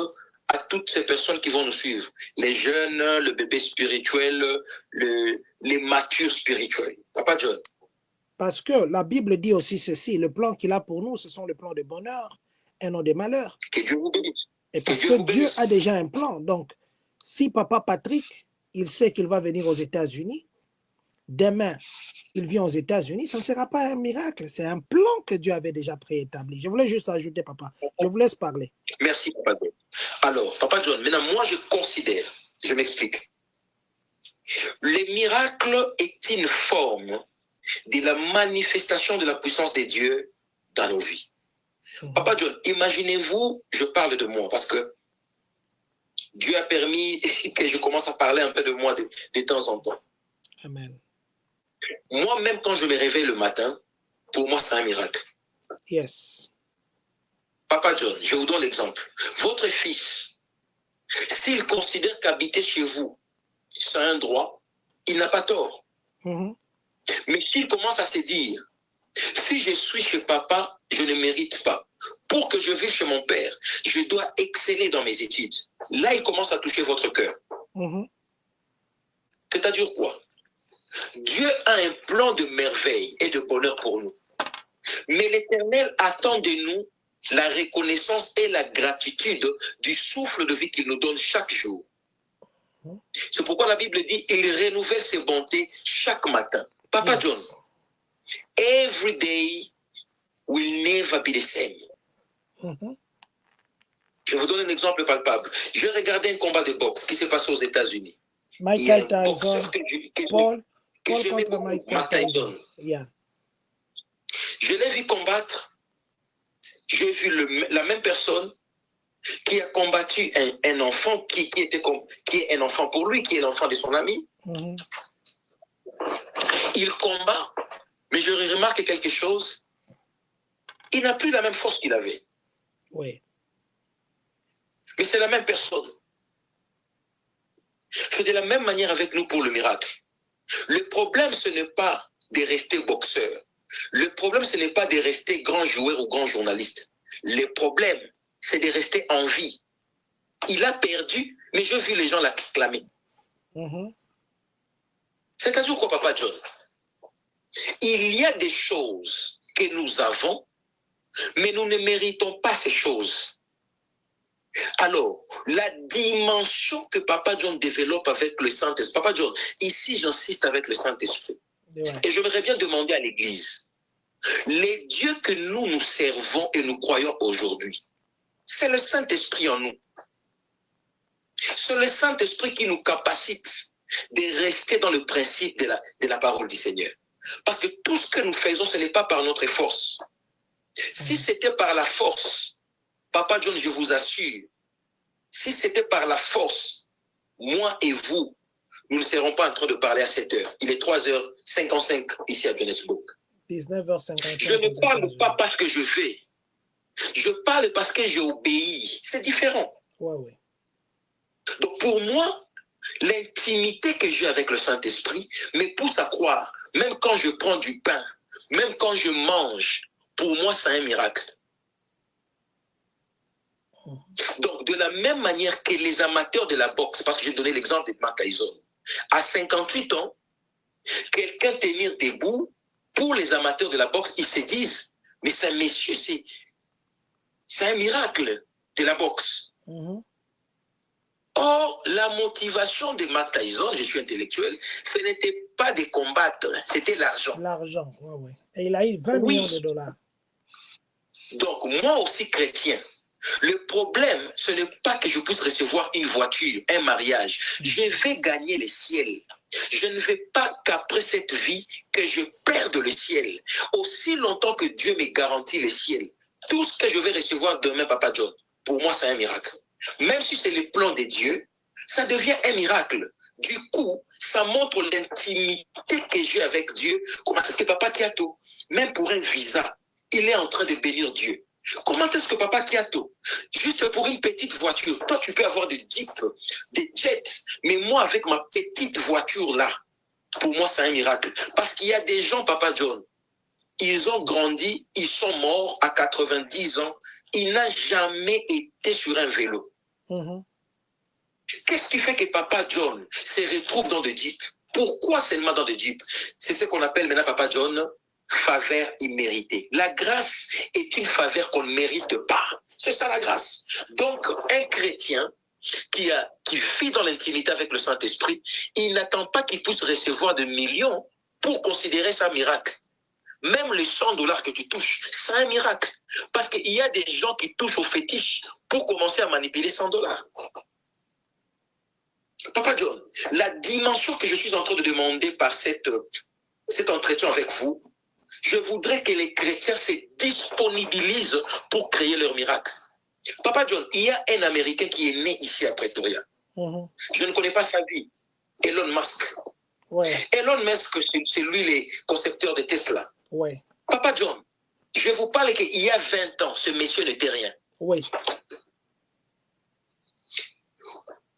à toutes ces personnes qui vont nous suivre. Les jeunes, le bébé spirituel, les matures spirituels. Papa John. Parce que la Bible dit aussi ceci, le plan qu'il a pour nous, ce sont les plans de bonheur et non de malheur. Que Dieu vous bénisse. Et parce que Dieu a déjà un plan. Donc, si Papa Patrick, il sait qu'il va venir aux États-Unis, demain, il vient aux États-Unis, ça ne sera pas un miracle. C'est un plan que Dieu avait déjà préétabli. Je voulais juste ajouter, Papa. Je vous laisse parler. Merci, Papa John. Alors, Papa John, maintenant, moi, je considère, je m'explique. Le miracle est une forme de la manifestation de la puissance de Dieu dans nos vies. Papa John, imaginez-vous, je parle de moi parce que Dieu a permis que je commence à parler un peu de moi de temps en temps. Amen. Moi-même, quand je me réveille le matin, pour moi, c'est un miracle. Yes. Papa John, je vous donne l'exemple. Votre fils, s'il considère qu'habiter chez vous, c'est un droit, il n'a pas tort. Mais s'il commence à se dire, si je suis chez papa, je ne mérite pas. Pour que je vive chez mon père, je dois exceller dans mes études. Là, il commence à toucher votre cœur. C'est-à-dire quoi? Dieu a un plan de merveille et de bonheur pour nous. Mais l'Éternel attend de nous la reconnaissance et la gratitude du souffle de vie qu'il nous donne chaque jour. C'est pourquoi la Bible dit il renouvelle ses bontés chaque matin. Papa John, every day will never be the same. Je vous donne un exemple palpable. Je regardais un combat de boxe qui s'est passé aux États-Unis. Michael Tyson, Paul j'aimais contre beaucoup, Michael Tyson. Yeah. Je l'ai vu combattre. J'ai vu la même personne qui a combattu un enfant qui est un enfant pour lui, qui est l'enfant de son ami. Il combat, mais je remarque quelque chose. Il n'a plus la même force qu'il avait. Oui. Mais c'est la même personne. C'est de la même manière avec nous pour le miracle. Le problème, ce n'est pas de rester boxeur. Le problème, ce n'est pas de rester grand joueur ou grand journaliste. Le problème, c'est de rester en vie. Il a perdu, mais j'ai vu les gens l'acclamer. C'est-à-dire quoi, Papa John? Il y a des choses que nous avons, mais nous ne méritons pas ces choses. Alors, la dimension que Papa John développe avec le Saint-Esprit, Papa John, ici j'insiste avec le Saint-Esprit. Et j'aimerais bien demander à l'Église, les dieux que nous servons et nous croyons aujourd'hui, c'est le Saint-Esprit en nous. C'est le Saint-Esprit qui nous capacite de rester dans le principe de la parole du Seigneur. Parce que tout ce que nous faisons, ce n'est pas par notre force. Si c'était par la force, Papa John, je vous assure, si c'était par la force, moi et vous, nous ne serons pas en train de parler à 7 heures. Il est 3h55 ici à Johannesburg. 19h55. Je ne parle pas parce que je vais. Je parle parce que j'ai obéi. C'est différent. Oui. Donc pour moi, l'intimité que j'ai avec le Saint-Esprit me pousse à croire, même quand je prends du pain, même quand je mange, pour moi, c'est un miracle. Donc, de la même manière que les amateurs de la boxe, parce que j'ai donné l'exemple de Mike Tyson, à 58 ans, quelqu'un tenir debout, pour les amateurs de la boxe, ils se disent, mais c'est un monsieur, c'est un miracle de la boxe. Or, la motivation de Mike Tyson, je suis intellectuel, ce n'était pas de combattre, c'était l'argent. L'argent, oui. Et il a eu 20 millions de dollars. Donc, moi aussi chrétien, le problème, ce n'est pas que je puisse recevoir une voiture, un mariage. Je vais gagner le ciel. Je ne veux pas qu'après cette vie, que je perde le ciel. Aussi longtemps que Dieu me garantit le ciel, tout ce que je vais recevoir demain, Papa John, pour moi, c'est un miracle. Même si c'est le plan de Dieu, ça devient un miracle. Du coup, ça montre l'intimité que j'ai avec Dieu. Comment est-ce que Papa Kiato, même pour un visa, il est en train de bénir Dieu? Comment est-ce que Papa Kiato, juste pour une petite voiture, toi tu peux avoir des jeeps, des jets, mais moi avec ma petite voiture là, pour moi c'est un miracle. Parce qu'il y a des gens, Papa John, ils ont grandi, ils sont morts à 90 ans, il n'a jamais été sur un vélo. Qu'est-ce qui fait que Papa John se retrouve dans des jeeps? Pourquoi seulement dans des jeeps? C'est ce qu'on appelle maintenant, Papa John, faveur imméritée. La grâce est une faveur qu'on ne mérite pas. C'est ça la grâce. Donc, un chrétien qui vit dans l'intimité avec le Saint-Esprit, il n'attend pas qu'il puisse recevoir des millions pour considérer ça un miracle. Même les $100 que tu touches, c'est un miracle. Parce qu'il y a des gens qui touchent au fétiche pour commencer à manipuler $100. Papa John, la dimension que je suis en train de demander par cet entretien avec vous, je voudrais que les chrétiens se disponibilisent pour créer leur miracle. Papa John, il y a un Américain qui est né ici à Pretoria. Je ne connais pas sa vie. Elon Musk. Elon Musk, c'est lui le concepteur de Tesla. Papa John, je vous parle qu'il y a 20 ans, ce monsieur n'était rien.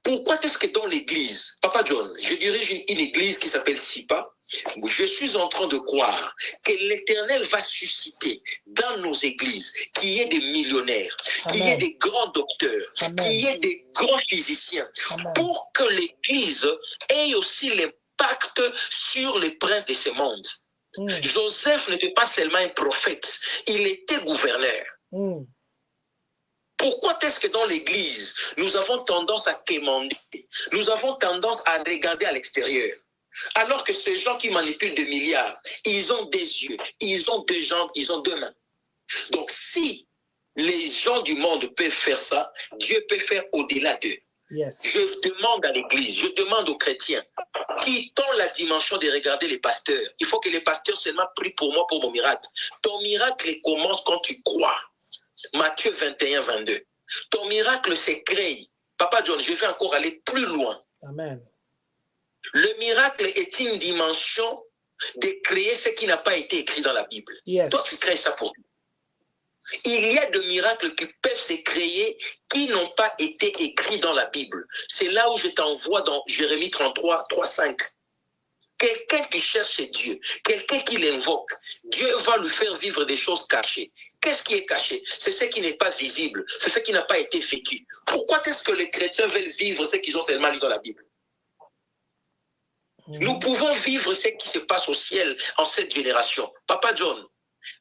Pourquoi est-ce que dans l'église, Papa John, je dirige une église qui s'appelle SIPA, je suis en train de croire que l'Éternel va susciter dans nos églises qu'il y ait des millionnaires, qu'il y ait des grands docteurs, qu'il y ait des grands physiciens, pour que l'Église ait aussi l'impact sur les princes de ce monde. Joseph n'était pas seulement un prophète, il était gouverneur. Pourquoi est-ce que dans l'Église, nous avons tendance à quémander, nous avons tendance à regarder à l'extérieur? Alors que ces gens qui manipulent des milliards, ils ont des yeux, ils ont deux jambes, ils ont deux mains. Donc si les gens du monde peuvent faire ça, Dieu peut faire au-delà d'eux. Yes. Je demande à l'Église, je demande aux chrétiens, quittons la dimension de regarder les pasteurs. Il faut que les pasteurs seulement prient pour moi, pour mon miracle. Ton miracle commence quand tu crois. Matthieu 21, 22. Ton miracle se crée. Papa John, je vais encore aller plus loin. Amen. Le miracle est une dimension de créer ce qui n'a pas été écrit dans la Bible. Yes. Toi, tu crées ça pour toi. Il y a des miracles qui peuvent se créer qui n'ont pas été écrits dans la Bible. C'est là où je t'envoie dans Jérémie 33, 3, 5. Quelqu'un qui cherche Dieu, quelqu'un qui l'invoque, Dieu va lui faire vivre des choses cachées. Qu'est-ce qui est caché? C'est ce qui n'est pas visible, c'est ce qui n'a pas été vécu. Pourquoi est-ce que les chrétiens veulent vivre ce qu'ils ont seulement lu dans la Bible? Nous pouvons vivre ce qui se passe au ciel en cette génération. Papa John,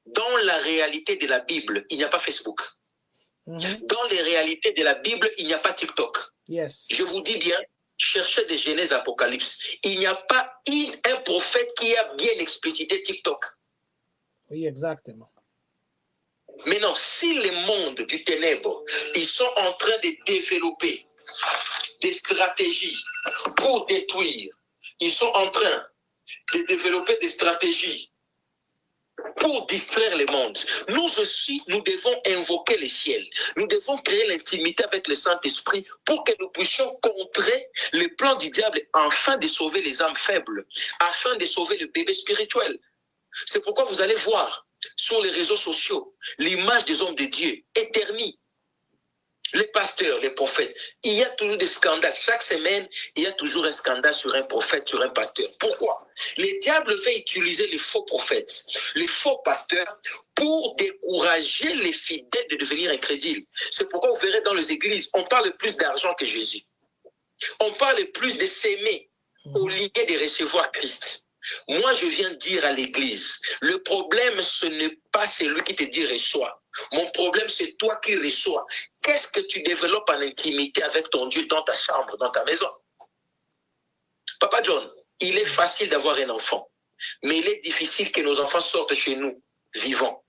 dans la réalité de la Bible, il n'y a pas Facebook. Dans les réalités de la Bible, il n'y a pas TikTok. Yes. Je vous dis bien, cherchez des Genèse Apocalypse. Il n'y a pas un prophète qui a bien explicité TikTok. Oui, exactement. Maintenant, si les mondes du ténèbre, ils sont en train de développer des stratégies pour détruire, ils sont en train de développer des stratégies pour distraire le monde. Nous aussi, nous devons invoquer le ciel. Nous devons créer l'intimité avec le Saint-Esprit pour que nous puissions contrer les plans du diable afin de sauver les âmes faibles, afin de sauver le bébé spirituel. C'est pourquoi vous allez voir sur les réseaux sociaux l'image des hommes de Dieu éternie. Les pasteurs, les prophètes, il y a toujours des scandales. Chaque semaine, il y a toujours un scandale sur un prophète, sur un pasteur. Pourquoi? Le diable va utiliser les faux prophètes, les faux pasteurs pour décourager les fidèles de devenir incrédules. C'est pourquoi vous verrez dans les églises, on parle plus d'argent que Jésus. On parle plus de s'aimer au lieu de recevoir Christ. Moi, je viens dire à l'église, le problème, ce n'est pas celui qui te dit reçois. Mon problème, c'est toi qui reçois. Qu'est-ce que tu développes en intimité avec ton Dieu dans ta chambre, dans ta maison? Papa John, il est facile d'avoir un enfant, mais il est difficile que nos enfants sortent chez nous vivants.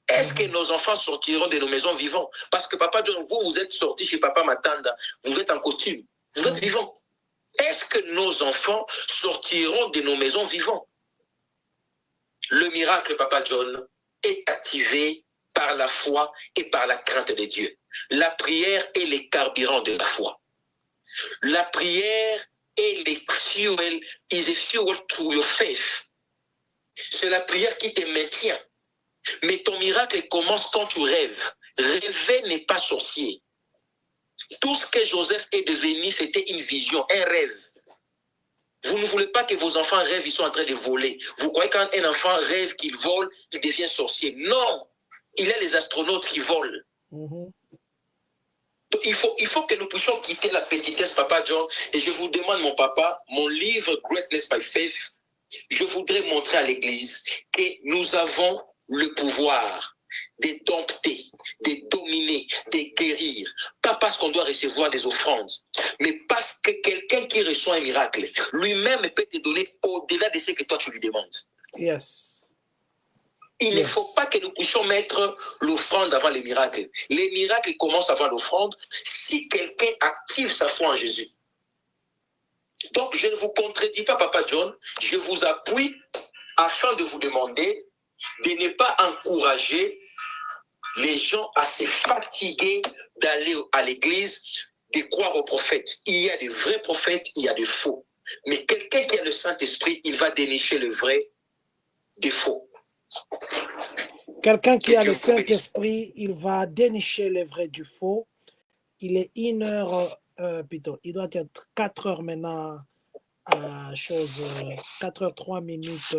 Est-ce que nos enfants sortiront de nos maisons vivants? Parce que Papa John, vous êtes sorti chez Papa Matanda, vous êtes en costume, vous êtes vivant. Est-ce que nos enfants sortiront de nos maisons vivants? Le miracle, Papa John, est activé par la foi et par la crainte de Dieu. La prière est le carburant de la foi. La prière est le fuel, is a fuel to your faith. C'est la prière qui te maintient. Mais ton miracle commence quand tu rêves. Rêver n'est pas sorcier. Tout ce que Joseph est devenu, c'était une vision, un rêve. Vous ne voulez pas que vos enfants rêvent, ils sont en train de voler. Vous croyez qu'un enfant rêve qu'il vole, il devient sorcier. Non, il y a les astronautes qui volent. Donc, il faut que nous puissions quitter la petitesse, Papa John. Et je vous demande, mon papa, mon livre Greatness by Faith, je voudrais montrer à l'Église que nous avons le pouvoir de dompter, de dominer, de guérir. Pas parce qu'on doit recevoir des offrandes, mais parce que quelqu'un qui reçoit un miracle, lui-même peut te donner au-delà de ce que toi tu lui demandes. Yes. Il ne faut pas que nous puissions mettre l'offrande avant les miracles. Les miracles commencent avant l'offrande si quelqu'un active sa foi en Jésus. Donc, je ne vous contredis pas, Papa John, je vous appuie afin de vous demander de ne pas encourager les gens à se fatiguer d'aller à l'église, de croire aux prophètes. Il y a de vrais prophètes, il y a de faux. Mais quelqu'un qui a le Saint-Esprit, il va dénicher le vrai des faux. Quelqu'un qui a le Saint-Esprit, il va dénicher le vrai du faux. Il est 1 heure, plutôt, il doit être 4 heures maintenant, 4 heures 3 minutes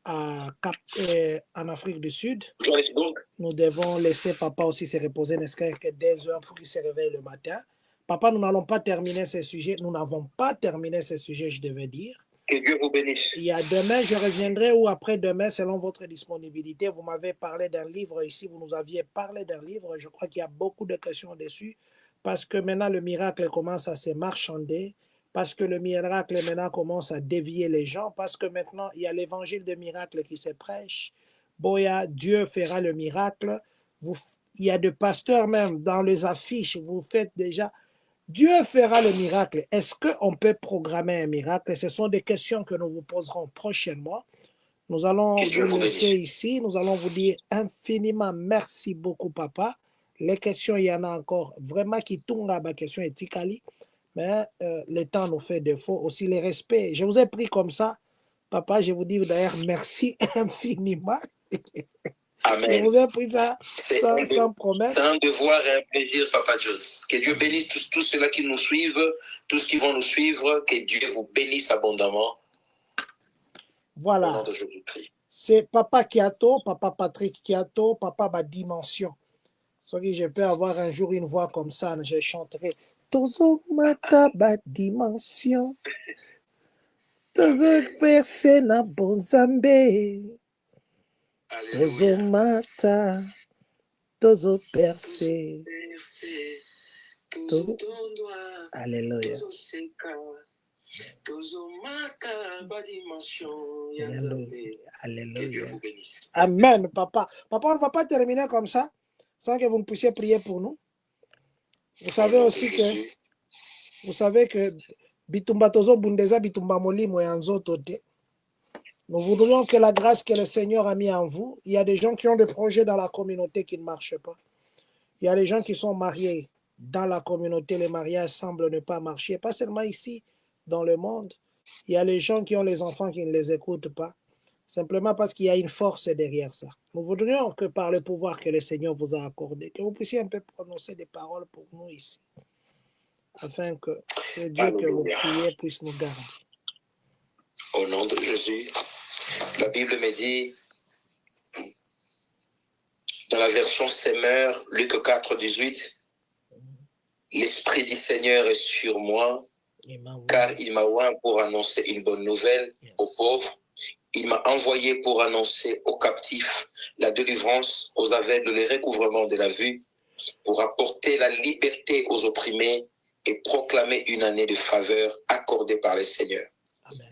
en Afrique du Sud. Nous devons laisser papa aussi se reposer, n'est-ce que des heures pour qu'il se réveille le matin. Papa, nous n'allons pas terminer ce sujet. Nous n'avons pas terminé ce sujet, je devais dire. Que Dieu vous bénisse. Il y a demain, je reviendrai ou après-demain, selon votre disponibilité. Vous m'avez parlé d'un livre ici, vous nous aviez parlé d'un livre. Je crois qu'il y a beaucoup de questions dessus parce que maintenant, le miracle commence à se marchander, parce que le miracle maintenant commence à dévier les gens, parce que maintenant, il y a l'évangile de miracle qui se prêche. Boya, Dieu fera le miracle. Il y a des pasteurs même dans les affiches, vous faites déjà. Dieu fera le miracle. Est-ce qu'on peut programmer un miracle? Ce sont des questions que nous vous poserons prochainement. Nous allons Que Dieu vous vous laisser bénisse. ici. Nous allons vous dire infiniment merci beaucoup, papa. Les questions, il y en a encore vraiment qui tournent à ma question éthiquement, mais le temps nous fait défaut. Aussi, les respects. Je vous ai pris comme ça. Papa, je vous dis d'ailleurs merci infiniment. Je Amen. vous ai pris ça C'est sans promesse. un devoir et un plaisir, Papa John. Que Dieu bénisse tous ceux-là qui nous suivent, tous ceux qui vont nous suivre. Que Dieu vous bénisse abondamment. Voilà. Au nom de Jésus-Christ. C'est Papa Kiato, Papa Patrick Kiato, Papa ma dimension. Sorry, je peux avoir un jour une voix comme ça, je chanterai Tozo mata ba dimension. Tozo verse na bonzambe. Tozo Alléluia. mata. Tozo perse. Tozo. Alléluia. Que Dieu Alléluia. vous bénisse. Amen, papa. Papa, on ne va pas terminer comme ça sans que vous ne puissiez prier pour nous. Vous savez aussi que, Bitumba Tozo Bundeza, Bitumba Moli Moyanzo Tote. Nous voudrions que la grâce que le Seigneur a mis en vous, il y a des gens qui ont des projets dans la communauté qui ne marchent pas. Il y a des gens qui sont mariés dans la communauté, les mariages semblent ne pas marcher, pas seulement ici, dans le monde. Il y a les gens qui ont les enfants qui ne les écoutent pas, simplement parce qu'il y a une force derrière ça. Nous voudrions que par le pouvoir que le Seigneur vous a accordé, que vous puissiez un peu prononcer des paroles pour nous ici, afin que ce Dieu que vous priez puisse nous garder. Au nom de Jésus, la Bible me dit, dans la version Semeur, Luc 4, 18, l'Esprit du Seigneur est sur moi, car il m'a oint pour annoncer une bonne nouvelle aux pauvres. Il m'a envoyé pour annoncer aux captifs la délivrance, aux aveugles le recouvrement de la vue, pour apporter la liberté aux opprimés et proclamer une année de faveur accordée par le Seigneur. Amen.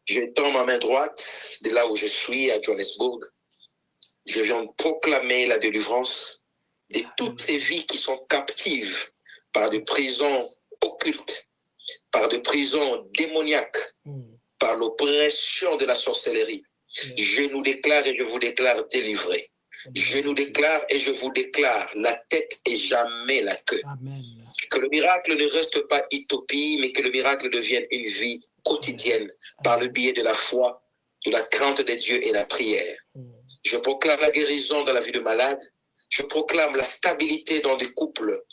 Je tends ma main droite de là où je suis, à Johannesburg. Je viens de proclamer la délivrance de toutes ces vies qui sont captives par des prisons occultes, par des prisons démoniaques, par l'oppression de la sorcellerie. Je nous déclare et je vous déclare délivrés. Je nous déclare et je vous déclare la tête et jamais la queue. Amen. Que le miracle ne reste pas utopie, mais que le miracle devienne une vie quotidienne par le biais de la foi, de la crainte de Dieu et la prière. Je proclame la guérison dans la vie de malades. Je proclame la stabilité dans des couples,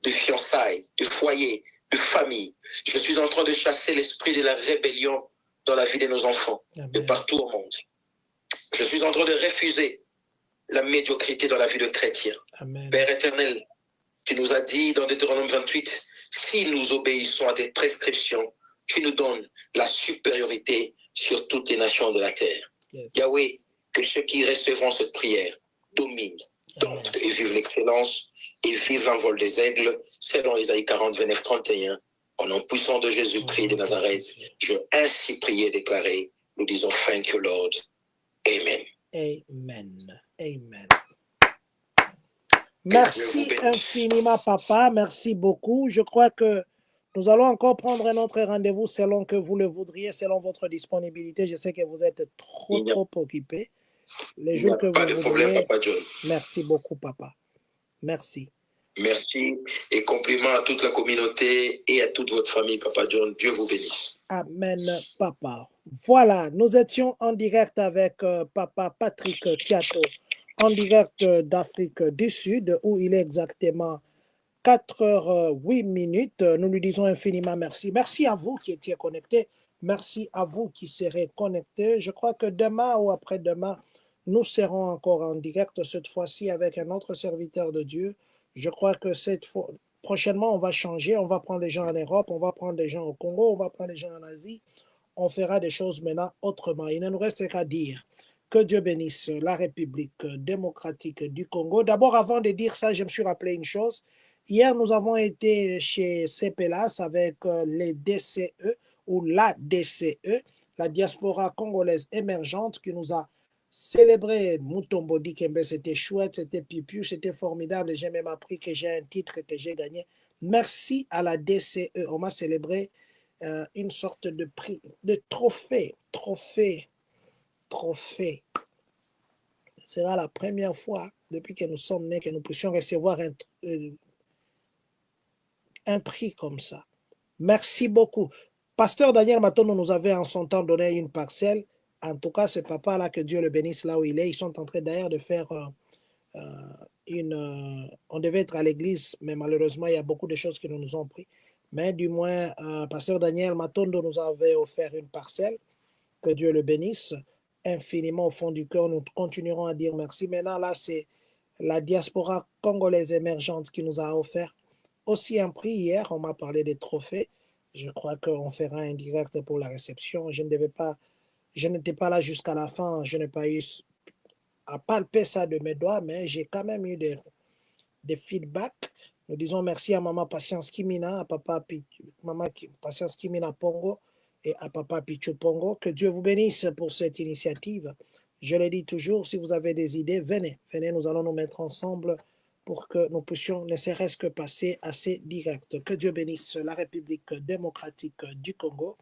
de fiançailles, de foyers, de familles. Je suis en train de chasser l'esprit de la rébellion dans la vie de nos enfants, de partout au monde. Je suis en train de refuser la médiocrité dans la vie de chrétiens. Amen. Père éternel, tu nous as dit dans Deutéronome 28, si nous obéissons à des prescriptions, tu nous donnes la supériorité sur toutes les nations de la terre. Yes. Yahweh, que ceux qui recevront cette prière dominent, tentent et vivent l'excellence et vivent l'envol des aigles, selon Isaïe 40, 29, 31. Au nom puissant de Jésus-Christ de Nazareth, je veux ainsi prier et déclarer, nous disons thank you Lord. Amen. Amen. Amen. Merci infiniment, papa. Merci beaucoup. Je crois que nous allons encore prendre un autre rendez-vous selon que vous le voudriez, selon votre disponibilité. Je sais que vous êtes trop occupé. Les jours que vous voudriez. Papa John. Merci beaucoup, papa. Merci. Merci et compliments à toute la communauté et à toute votre famille, Papa John. Dieu vous bénisse. Amen, papa. Voilà, nous étions en direct avec papa Patrick Kiato, en direct d'Afrique du Sud, où il est exactement 4h08. Nous lui disons infiniment merci. Merci à vous qui étiez connectés. Merci à vous qui serez connectés. Je crois que demain ou après-demain, nous serons encore en direct, cette fois-ci avec un autre serviteur de Dieu. Je crois que cette fois, prochainement, on va changer. On va prendre les gens en Europe, on va prendre les gens au Congo, on va prendre les gens en Asie. on fera des choses maintenant autrement. Il ne nous reste qu'à dire que Dieu bénisse la République démocratique du Congo. D'abord, avant de dire ça, je me suis rappelé une chose. Hier, nous avons été chez CPLAS avec les DCE ou la DCE, la diaspora congolaise émergente, qui nous a célébré Mutombo Dikembe. C'était chouette, c'était pipiu, c'était formidable. J'ai même appris que j'ai un titre que j'ai gagné. Merci à la DCE. On m'a célébré une sorte de prix, de trophée. Ce sera la première fois depuis que nous sommes nés que nous puissions recevoir un prix comme ça. Merci beaucoup. Pasteur Daniel Matondo nous avait en son temps donné une parcelle. En tout cas, ce papa-là, que Dieu le bénisse là où il est, ils sont en train d'ailleurs de faire on devait être à l'église, mais malheureusement, il y a beaucoup de choses qui nous ont pris. Mais du moins, Pasteur Daniel Matondo nous avait offert une parcelle. Que Dieu le bénisse infiniment au fond du cœur. Nous continuerons à dire merci. Maintenant, là, c'est la diaspora congolaise émergente qui nous a offert aussi un prix. Hier, on m'a parlé des trophées. Je crois qu'on fera un direct pour la réception. Je n'étais pas là jusqu'à la fin. Je n'ai pas eu à palper ça de mes doigts, mais j'ai quand même eu des feedbacks. Nous disons merci à Maman Patience Kimina, à Papa Maman Patience Kimina Pongo et à Papa Pichu Pongo. Que Dieu vous bénisse pour cette initiative. Je le dis toujours, si vous avez des idées, venez, nous allons nous mettre ensemble pour que nous puissions ne serait-ce que passer assez direct. Que Dieu bénisse la République démocratique du Congo.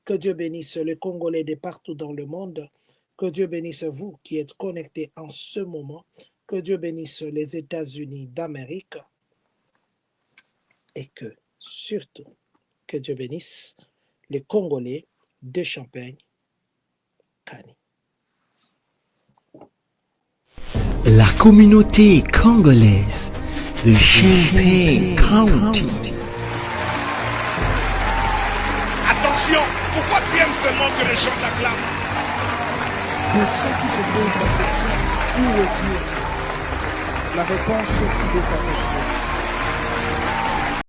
Que Dieu bénisse les Congolais de partout dans le monde. Que Dieu bénisse vous qui êtes connectés en ce moment. Que Dieu bénisse les États-Unis d'Amérique. Et que, surtout, que Dieu bénisse les Congolais de Champagne-Kani. La communauté congolaise de Champagne County. Attention, pourquoi tu aimes seulement que les gens t'acclament? Pour ceux qui se posent la question, où est Dieu? La réponse est qu'il est avec Dieu.